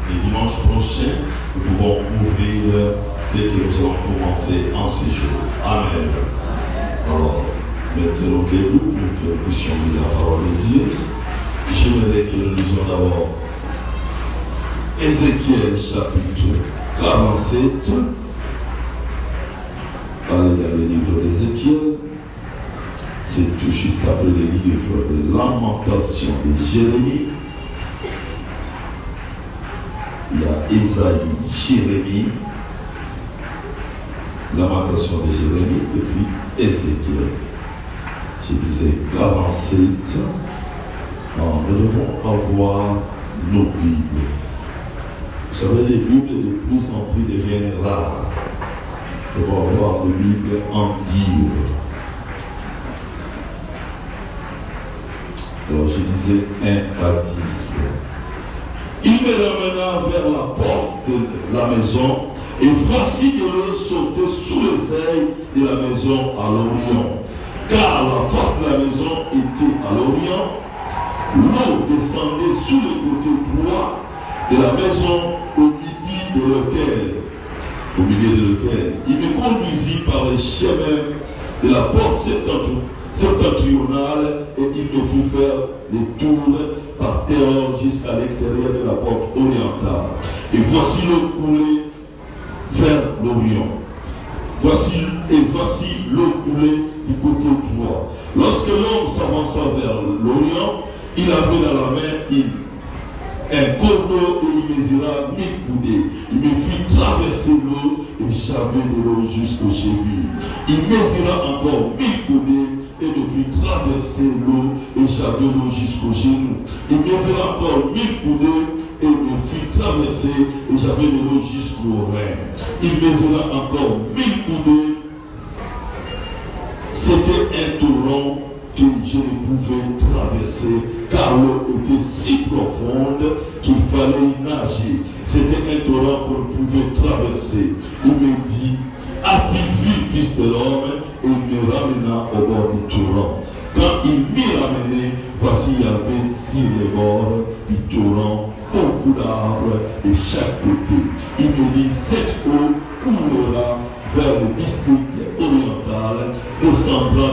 le dimanche prochain, nous pouvons ouvrir ce que nous allons commencer en ce jour. Amen. Alors, mettez-nous debout pour que nous puissions lire la parole de Dieu. J'aimerais que nous lisions d'abord Ézéchiel chapitre 47. Allez dans le livre d'Ézéchiel, c'est tout juste après le livre de Lamentation de Jérémie. Il y a Ésaïe, Jérémie, Lamentation de Jérémie, et puis Ézéchiel. Je disais 47. Alors, nous devons avoir nos Bibles. Vous savez, les Bibles de plus en plus deviennent rares. Nous devons avoir les Bibles en dire. Alors je disais 1 à 10. Il me ramena vers la porte de la maison, et voici de l'eau sautait sous les ailes de la maison à l'Orient. Car la face de la maison était à l'Orient. L'eau descendait sous le côté droit de la maison au milieu de lequel il me conduisit par les chemins de la porte septentrionale et il me faut faire les tours par terre jusqu'à l'extérieur de la porte orientale. Et voici le coulé vers l'Orient. Voici l'eau coulée du côté droit. Lorsque l'homme s'avança vers l'Orient, il avait dans la main un cordeau et il mesura 1000 coudées. Il me fit traverser l'eau et j'avais de l'eau jusqu'aux chevilles. Il mesura encore 1000 coudées et me fit traverser l'eau et j'avais de l'eau jusqu'aux genoux. Il mesura encore 1000 coudées et me fit traverser et j'avais de l'eau jusqu'aux reins. Il mesura encore 1000 coudées. C'était un torrent que je ne pouvais traverser car l'eau était si profonde qu'il fallait y nager. C'était un torrent qu'on ne pouvait traverser. Il me dit, as-tu vu, fils de l'homme? Et il me ramena au bord du torrent. Quand il m'y ramenait, voici il y avait sur les bords du torrent beaucoup d'arbres de chaque côté. Il me dit, cette eau coulera vers le district oriental, descendra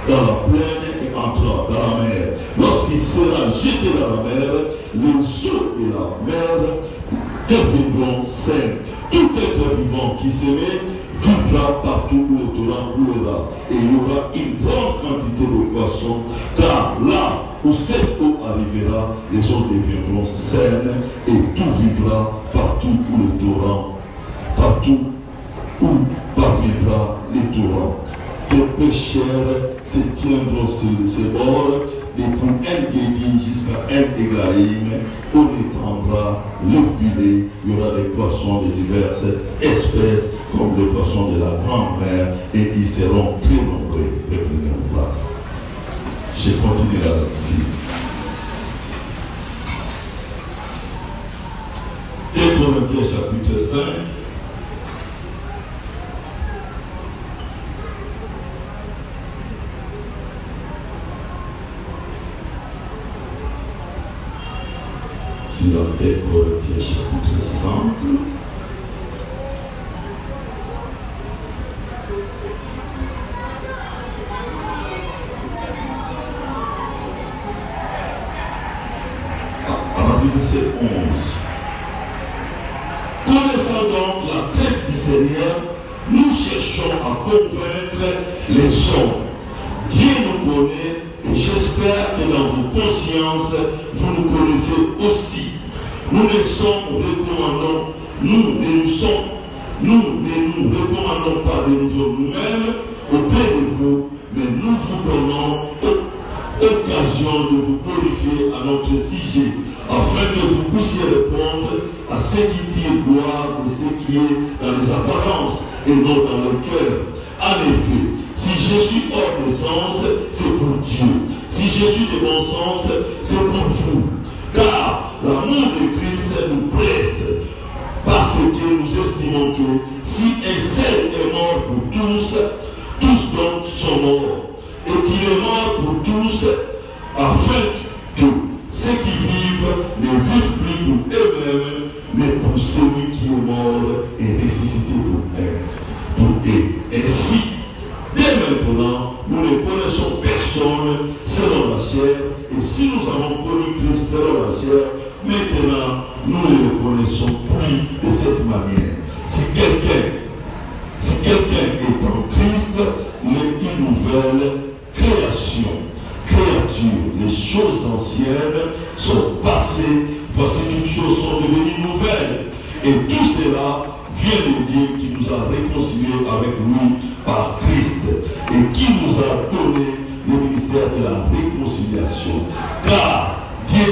dans la plaine et entra dans la mer. Lorsqu'il sera jeté dans la mer, les eaux de la mer deviendront saines. Tout être vivant qui s'aimait vivra partout où le torrent coulera. Et il y aura une grande quantité de poissons, car là où cette eau arrivera, les eaux deviendront saines et tout vivra partout où le torrent, partout où parviendra les torrents. Les pécheurs se tiendront sur ces bords, depuis En-Gedi jusqu'à En-Eglaïm, on étendra le filet, il y aura des poissons de diverses espèces, comme les poissons de la grande mer, et ils seront très nombreux. Reprenez en place. Je continue la lecture. 1 Corinthiens chapitre 5. Sur 1 Corinthiens chapitre 5. À partir du verset 11. Connaissant donc la tête du Seigneur, nous cherchons à convaincre les hommes. Dieu nous connaît et j'espère que dans vos consciences, vous nous connaissez aussi. Nous ne nous recommandons pas de nous-mêmes auprès de vous, mais nous vous donnons occasion de vous glorifier à notre sujet, afin que vous puissiez répondre à ce qui tire gloire de ce qui est dans les apparences et non dans le cœur. En effet, si je suis hors de sens, c'est pour Dieu. Si je suis de bon sens, c'est pour vous. Car l'amour de Christ nous presse, parce que nous estimons que si un seul est mort pour tous, tous donc sont morts. Et qu'il est mort pour tous, afin que ceux qui vivent ne vivent plus pour eux-mêmes, mais pour celui qui est mort et ressuscité pour eux. Ainsi, dès maintenant, nous ne connaissons personne selon la chair, et si nous avons connu Christ selon la chair, maintenant, nous ne le connaissons plus de cette manière. Si quelqu'un est en Christ, il est une nouvelle créature. Les choses anciennes sont passées, voici toutes choses sont devenues nouvelles. Et tout cela vient de Dieu qui nous a réconciliés avec lui par Christ et qui nous a donné le ministère de la réconciliation. Car Dieu,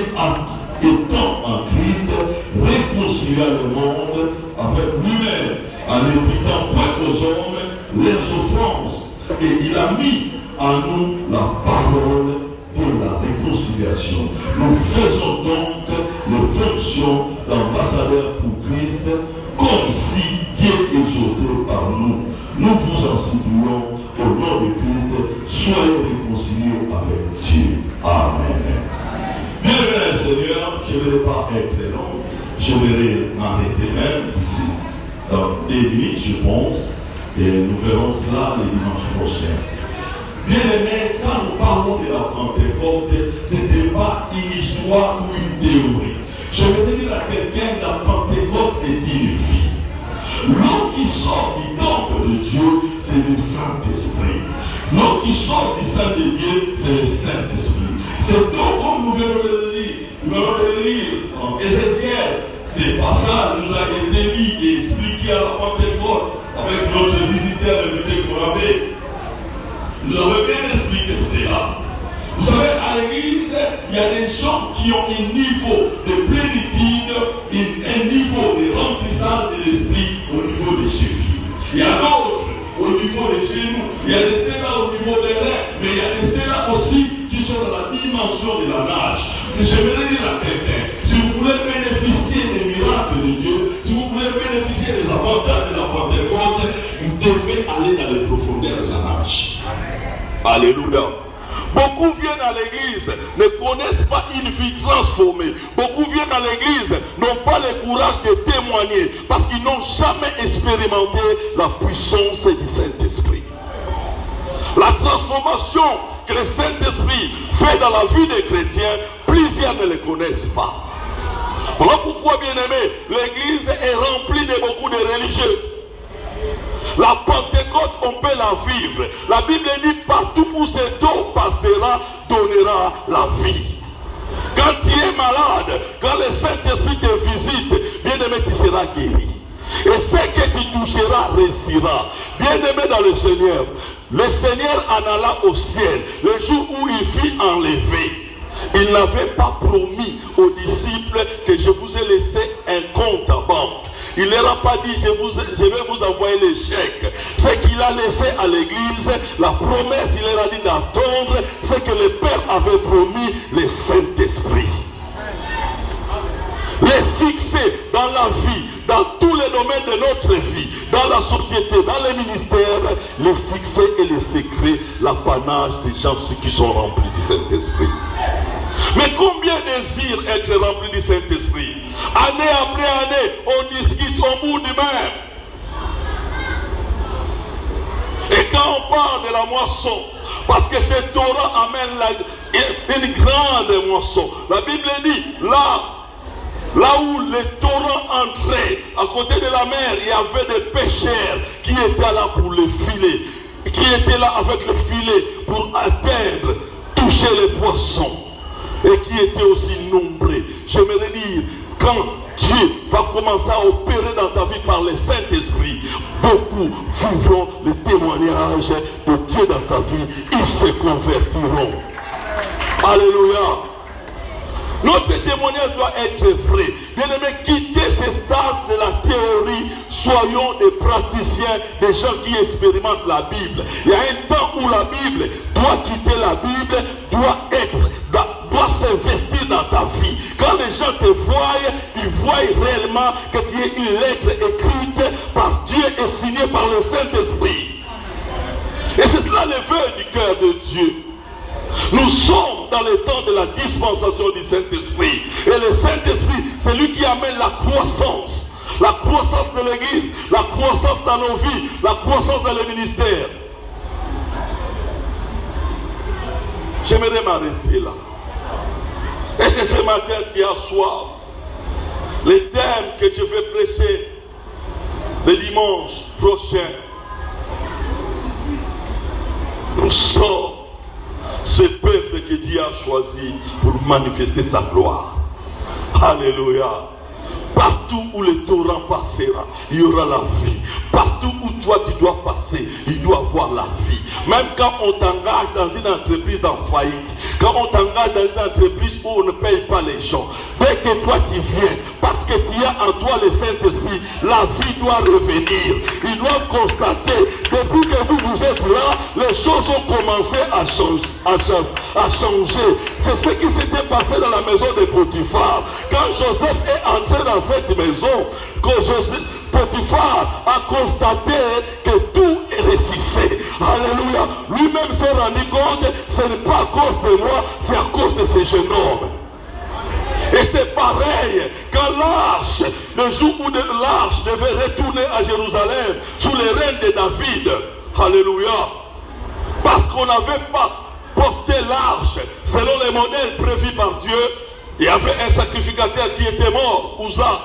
étant en Christ, réconcilia le monde avec lui-même en n'imputant point aux hommes leurs offenses. Et il a mis en nous la parole de la réconciliation. Nous faisons donc les fonctions d'ambassadeurs pour Christ, comme si Dieu exhortait par nous. Nous vous en supplions au nom de Christ, soyez réconciliés avec Dieu. Amen. Bien, Seigneur, je ne vais pas être long, je vais m'arrêter même ici. Dans 2 minutes, je pense, et nous verrons cela les dimanches prochains. Bien aimé, l'événement de la Pentecôte, ce n'était pas une histoire ou une théorie. Je vais dire à quelqu'un, la Pentecôte est une vie. L'eau qui sort du temple de Dieu, c'est le Saint-Esprit. L'eau qui sort du sein de Dieu, c'est le Saint-Esprit. C'est donc comme nous venons de le lire en Ézéchiel. Ce passage nous a été mis et expliqué à la Pentecôte avec notre visiteur invité qu'on avait. Nous avons bien expliqué cela. Vous savez, à l'église, il y a des gens qui ont un niveau de plénitude, un niveau de remplissage de l'esprit au niveau des chevilles. Il y a d'autres au niveau des genoux, il y a des ceux-là au niveau des reins, mais il y a des ceux-là aussi qui sont dans la dimension de la nage. Je vais dire à quelqu'un, si vous voulez bénéficier des miracles de Dieu, si vous voulez bénéficier des avantages de la Pentecôte, vous devez aller dans les profondeurs de la nage. Alléluia. Beaucoup viennent à l'église, ne connaissent pas une vie transformée. Beaucoup viennent à l'église, n'ont pas le courage de témoigner parce qu'ils n'ont jamais expérimenté la puissance du Saint-Esprit. La transformation que le Saint-Esprit fait dans la vie des chrétiens, plusieurs ne le connaissent pas. Voilà pourquoi, bien aimé, l'église est remplie de beaucoup de religieux. La Pentecôte, on peut la vivre. La Bible dit partout où cette eau passera, donnera la vie. Quand tu es malade, quand le Saint-Esprit te visite, bien aimé, tu seras guéri. Et ce que tu toucheras réussira. Bien aimé dans le Seigneur en alla au ciel, le jour où il fut enlevé. Il n'avait pas promis aux disciples que je vous ai laissé un compte en banque. Il ne leur a pas dit je vais vous envoyer les chèques. Ce qu'il a laissé à l'église, la promesse, il leur a dit d'attendre ce que le Père avait promis, le Saint-Esprit. Les succès dans la vie, dans tous les domaines de notre vie, dans la société, dans les ministères, les succès et les secrets, l'apanage des gens qui sont remplis du Saint-Esprit. Mais combien désirent être remplis du Saint-Esprit? Année après année, on discute au bout du même. Et quand on parle de la moisson, parce que ce torrent amène une grande moisson. La Bible dit, là où les torrents entraient, à côté de la mer, il y avait des pêcheurs qui étaient là pour les filets, qui étaient là avec le filet pour atteindre, toucher les poissons. Et qui étaient aussi nombreux. J'aimerais dire, quand Dieu va commencer à opérer dans ta vie par le Saint-Esprit, beaucoup vivront le témoignage de Dieu dans ta vie. Ils se convertiront. Alléluia. Notre témoignage doit être vrai. Bien-aimés, quittez ce stade de la théorie. Soyons des praticiens, des gens qui expérimentent la Bible. Il y a un temps où la Bible doit quitter la Bible, doit s'investir dans ta vie. Quand les gens te voient, ils voient réellement que tu es une lettre écrite par Dieu et signée par le Saint-Esprit. Et c'est cela le vœu du cœur de Dieu. Nous sommes dans le temps de la dispensation du Saint-Esprit. Et le Saint-Esprit, c'est lui qui amène la croissance. La croissance de l'Église, la croissance dans nos vies, la croissance dans les ministères. J'aimerais m'arrêter là. Est-ce que ce matin tu as soif? Les thèmes que je vais prêcher le dimanche prochain, nous sommes ce peuple que Dieu a choisi pour manifester sa gloire. Alléluia. Partout où le torrent passera, il y aura la vie. Partout où toi tu dois passer, il doit avoir la vie. Même quand on t'engage dans une entreprise en faillite, quand on t'engage dans une entreprise où on ne paye pas les gens, dès que toi tu viens, parce que tu as en toi le Saint-Esprit, la vie doit revenir. Ils doivent constater, depuis que vous êtes là, les choses ont commencé à changer. C'est ce qui s'était passé dans la maison de Potiphar. Quand Joseph est entré dans cette maison, Potiphar a constaté que tout est ressuscité. Alléluia. Lui-même s'est rendu compte, ce n'est pas à cause de moi, c'est à cause de ces jeunes hommes. Et c'est pareil, quand l'arche, le jour où l'arche devait retourner à Jérusalem, sous les règnes de David, alléluia, parce qu'on n'avait pas porté l'arche selon les modèles prévus par Dieu, il y avait un sacrificateur qui était mort, Uza,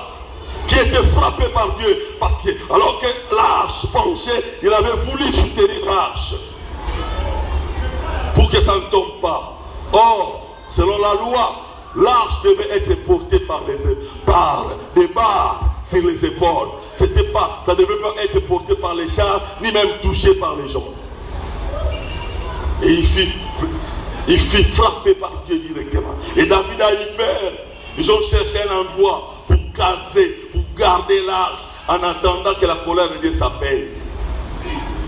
qui était frappé par Dieu. Parce que, alors que l'arche penchait, il avait voulu soutenir l'arche pour que ça ne tombe pas. Or, selon la loi, l'arche devait être portée par des barres sur les épaules. Ça ne devait pas être porté par les chars, ni même touché par les gens. Et il fut frappé par Dieu directement. Et David a eu peur. Ils ont cherché un endroit pour caser, pour garder l'arche, en attendant que la colère de Dieu s'apaise.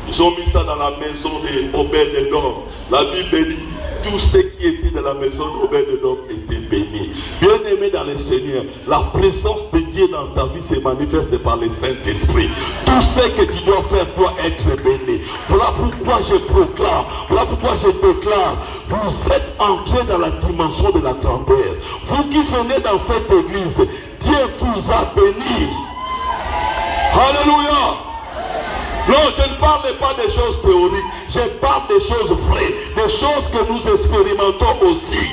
Ils ont mis ça dans la maison d'Obed-Edom. La Bible dit, tous ceux qui étaient dans la maison d'Obed-Edom étaient bénis. Bien-aimés dans le Seigneur, la présence de Dieu dans ta vie se manifeste par le Saint-Esprit. Tout ce que tu dois faire doit être béni. Voilà pourquoi je proclame, voilà pourquoi je déclare, vous êtes entrés dans la dimension de la grandeur. Vous qui venez dans cette église, Dieu vous a béni. Alléluia. Non, je ne parle pas des choses théoriques, je parle des choses vraies, des choses que nous expérimentons aussi.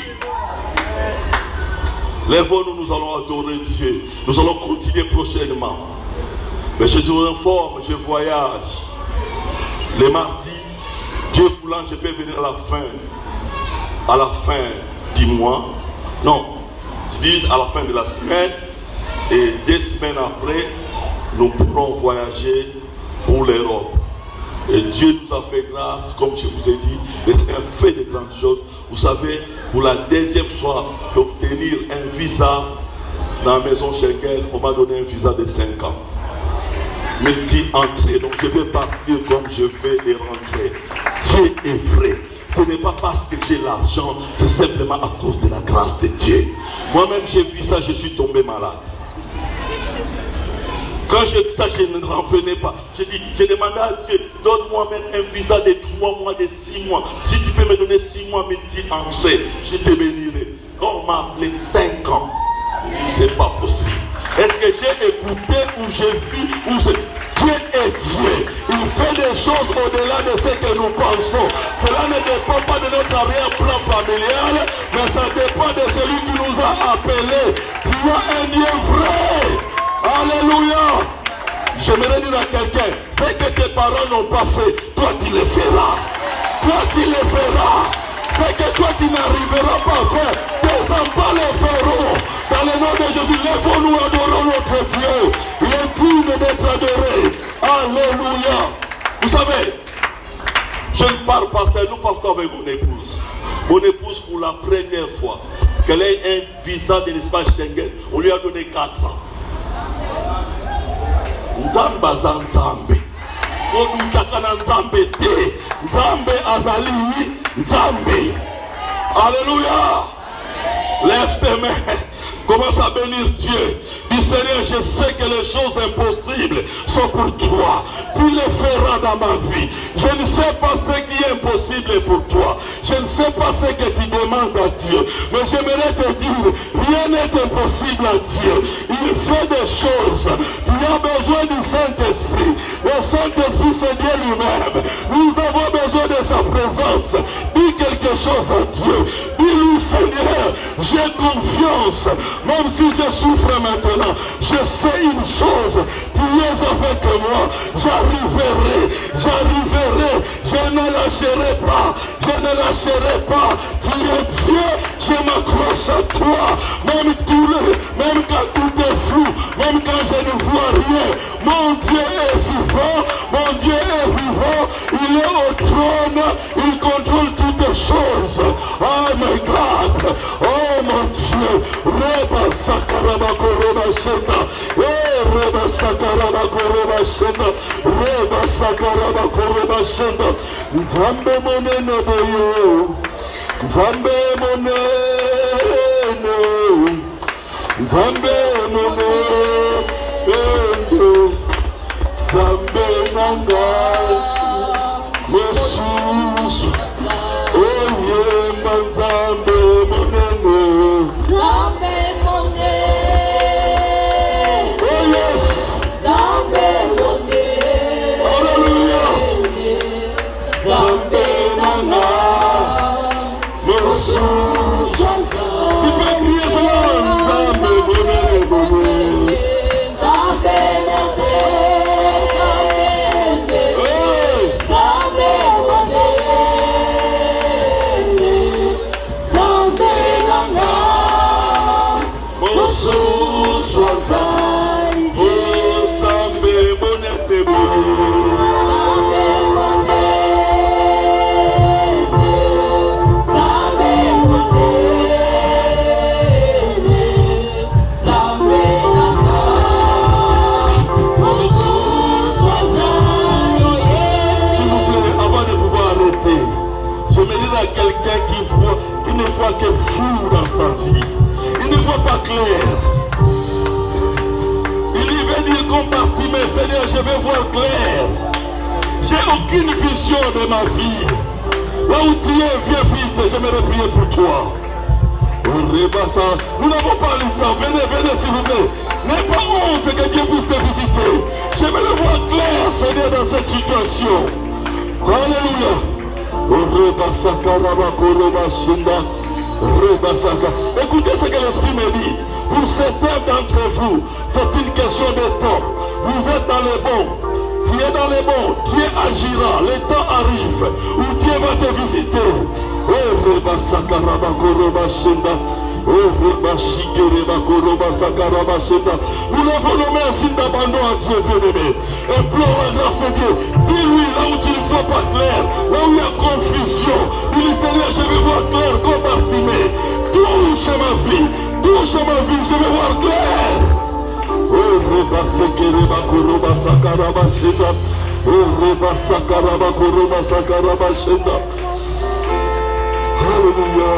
Lèvons-nous, nous allons adorer Dieu. Nous allons continuer prochainement. Mais je vous informe, je voyage. Les mardis, Dieu voulant, je peux venir à la fin du mois. Non, je dis à la fin de la semaine. Et 2 semaines après, nous pourrons voyager pour l'Europe. Et Dieu nous a fait grâce, comme je vous ai dit, mais c'est un fait de grandes choses. Vous savez, pour la deuxième fois d'obtenir un visa dans la maison Schengen, on m'a donné un visa de 5 ans. Multi-entrée, donc je vais partir comme je vais et rentrer. Dieu est vrai. Ce n'est pas parce que j'ai l'argent, c'est simplement à cause de la grâce de Dieu. Moi-même j'ai vu ça, je suis tombé malade. Quand j'ai vu ça, je ne revenais pas. J'ai demandé à Dieu, donne-moi même un visa de 3 mois, de 6 mois. Si tu peux me donner 6 mois multi-entrée, je te bénirai. Quand on m'a appelé 5 ans, c'est pas possible. Est-ce que j'ai écouté ou j'ai vu ou c'est... Dieu est Dieu. Il fait des choses au-delà de ce que nous pensons. Cela ne dépend pas de notre arrière-plan familial, mais ça dépend de celui qui nous a appelés. Tu as un Dieu vrai. Alléluia. J'aimerais dire à quelqu'un, ce que tes parents n'ont pas fait, toi tu le feras. Toi tu le feras. Ce que toi tu n'arriveras pas à faire, tes enfants le feront. Dans le nom de Jésus, lèvons-nous, adorons notre Dieu. Il est digne d'être adoré. Alléluia. Vous savez, je ne parle pas seul, nous partons avec mon épouse. Mon épouse, pour la première fois, qu'elle ait un visa de l'espace Schengen, on lui a donné 4 ans. Nzamba za Nzambe. Odutaka Nzambe te. Nzambe azali Nzambe. Alléluia. Lève tes mains. Commence à bénir Dieu. Dis Seigneur, je sais que les choses impossibles sont pour toi. Tu les feras dans ma vie. Je ne sais pas ce qui est impossible pour toi. Je ne sais pas ce que tu demandes à Dieu. Mais j'aimerais te dire, rien n'est impossible à Dieu. Il fait des choses. Tu as besoin du Saint-Esprit. Le Saint-Esprit, c'est Dieu lui-même. Nous avons besoin de sa présence. Dis quelque chose à Dieu. Dis-lui, Seigneur, j'ai confiance. Même si je souffre maintenant, je sais une chose, tu es avec moi, j'arriverai, je ne lâcherai pas, tu es Dieu, je m'accroche à toi, même quand tout est flou, même quand je ne vois rien, mon Dieu est vivant, il est au trône, il contrôle toutes choses. Oh my God, oh mon Dieu, Reba Sakaraba Koroba Shenda, Reba Sakaraba Koroba Shenda, Reba Sakaraba Koroba Shenda, Nzambe monene boyo, Nzambe monene, Nzambe monene, Nzambe nanga, Jesus, oh yeah, Nzambe monene. Nzambe monene. Oh yes. Nzambe monene. Hallelujah. Nzambe nanga, Jesus. jour dans sa vie. Il ne voit pas clair. Il va dire comme Bartimée, Seigneur, je vais voir clair. J'ai aucune vision de ma vie. Là où tu es, viens vite, j'aimerais prier pour toi. Nous n'avons pas le temps. Venez, venez s'il vous plaît. N'aie pas honte que Dieu puisse te visiter. J'aimerais voir clair, Seigneur, dans cette situation. Alléluia. Écoutez ce que l'Esprit me dit. Pour certains d'entre vous, c'est une question de temps. Vous êtes dans le bon. Tu es dans le bon. Dieu agira. Le temps arrive où Dieu va te visiter. Nous levons nos mains signe d'abandon à Dieu, bien-aimé. Implore la grâce de Dieu. Dis-lui là où tu ne vois pas clair, là où il y a confusion. Dis-lui, Seigneur, je vais voir clair comme Bartimée. Touche ma vie, je vais voir clair. Alléluia.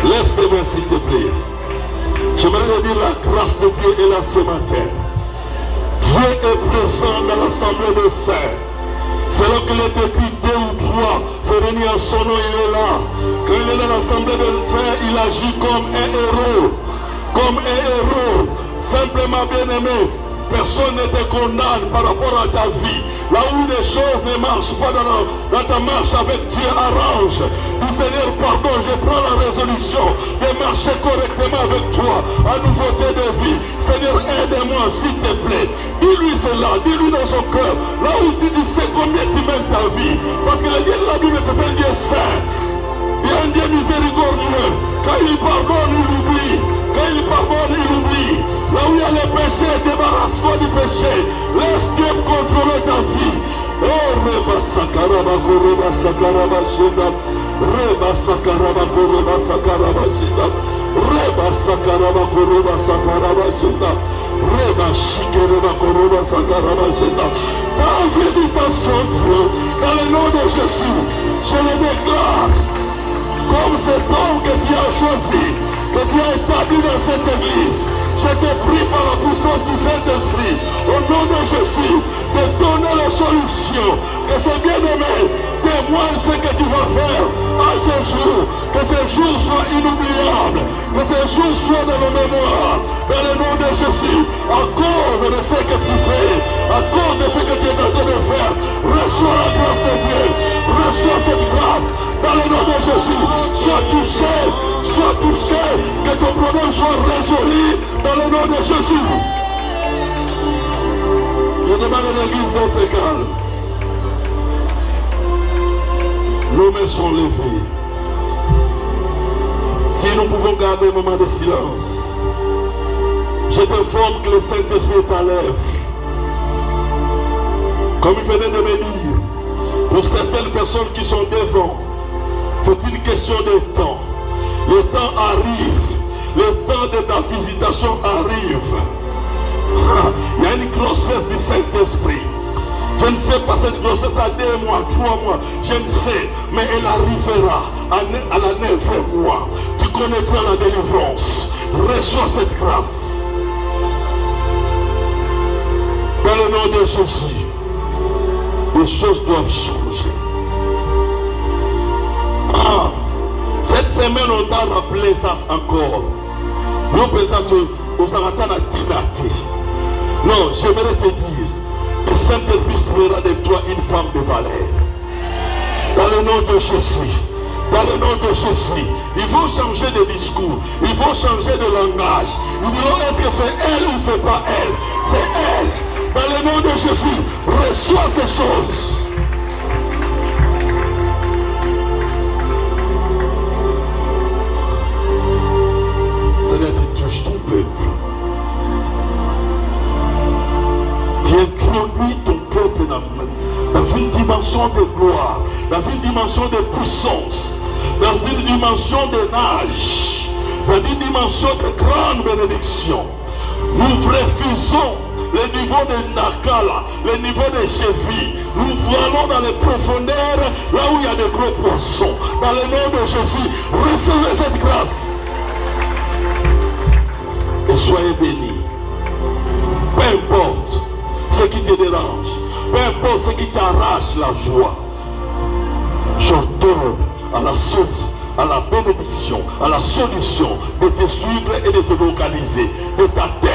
Lève tes mains s'il te plaît. J'aimerais dire la grâce de Dieu est là ce matin. Dieu est présent dans l'assemblée des saints. C'est là qu'il est écrit 2 ou 3 se réunir en son nom, il est là. Quand il est dans l'assemblée des saints, il agit comme un héros. Comme un héros. Simplement bien-aimé, personne ne te condamne par rapport à ta vie. Là où les choses ne marchent pas dans ta marche avec Dieu, arrange. Dis Seigneur, pardon, je prends la résolution de marcher correctement avec toi, à nouveauté de vie. Seigneur, aide-moi s'il te plaît. Dis-lui cela, dis-lui dans son cœur. Là où tu dis, c'est combien tu mènes ta vie. Parce que le Dieu de la Bible est un Dieu saint. Il y a un Dieu miséricordieux. Quand il pardonne, il oublie. Quand il pardonne, il oublie. Là où il y a le péché, débarrasse-toi du péché. Laisse Dieu contrôler ta vie. Oh, Reba Sakaraba Koroba Sakaraba Shida. Reba Sakaraba Koroba Sakaraba Shida. Reba Sakaraba Koroba Sakaraba Shida. Reba Shikereba Koroba Sakaraba Shida. Ta visitation, Dieu, dans le nom de Jésus, je le déclare comme cet homme que tu as choisi, que tu as établi dans cette église. Je te prie par la puissance du Saint-Esprit, au nom de Jésus, de donner la solution. Que ce bien-aimé témoigne ce que tu vas faire à ce jour. Que ce jour soit inoubliable. Que ce jour soit dans nos mémoires. Dans le nom de Jésus, à cause de ce que tu fais, à cause de ce que tu es en train de faire, reçois la grâce de Dieu. Reçois cette grâce. Dans le nom de Jésus, sois touché, que ton problème soit résolu dans le nom de Jésus. Je demande à l'église d'être calme. Nos mains sont levées. Si nous pouvons garder un moment de silence, je t'informe que le Saint-Esprit est à l'œuvre. Comme il venait de me dire, pour certaines personnes qui sont devant, c'est une question de temps. Le temps arrive. Le temps de ta visitation arrive. Il y a une grossesse du Saint-Esprit. Je ne sais pas, cette grossesse à 2 mois, 3 mois, je ne sais, mais elle arrivera à la 9e mois. Tu connaîtras la délivrance. Reçois cette grâce. Dans le nom de Jésus, les choses doivent changer. Cette semaine, on t'a rappelé ça encore. Nous pensons aux Aratana Tinati. Non, j'aimerais te dire, le Saint-Esprit fera de toi une femme de valeur. Dans le nom de Jésus. Dans le nom de Jésus. Ils vont changer de discours. Ils vont changer de langage. Ils diront, est-ce que c'est elle ou c'est pas elle? C'est elle. Dans le nom de Jésus, reçois ces choses. Seigneur, tu touches ton peuple. Tu introduis ton peuple dans une dimension de gloire, dans une dimension de puissance, dans une dimension de nage, dans une dimension de grande bénédiction. Nous refusons le niveau de Nakala, le niveau des chevilles. Nous allons dans les profondeurs, là où il y a de gros poissons. Dans le nom de Jésus, recevez cette grâce. Et soyez bénis. Peu importe ce qui te dérange, peu importe ce qui t'arrache la joie, j'ordonne à la source, à la bénédiction, à la solution de te suivre et de te localiser, de ta tête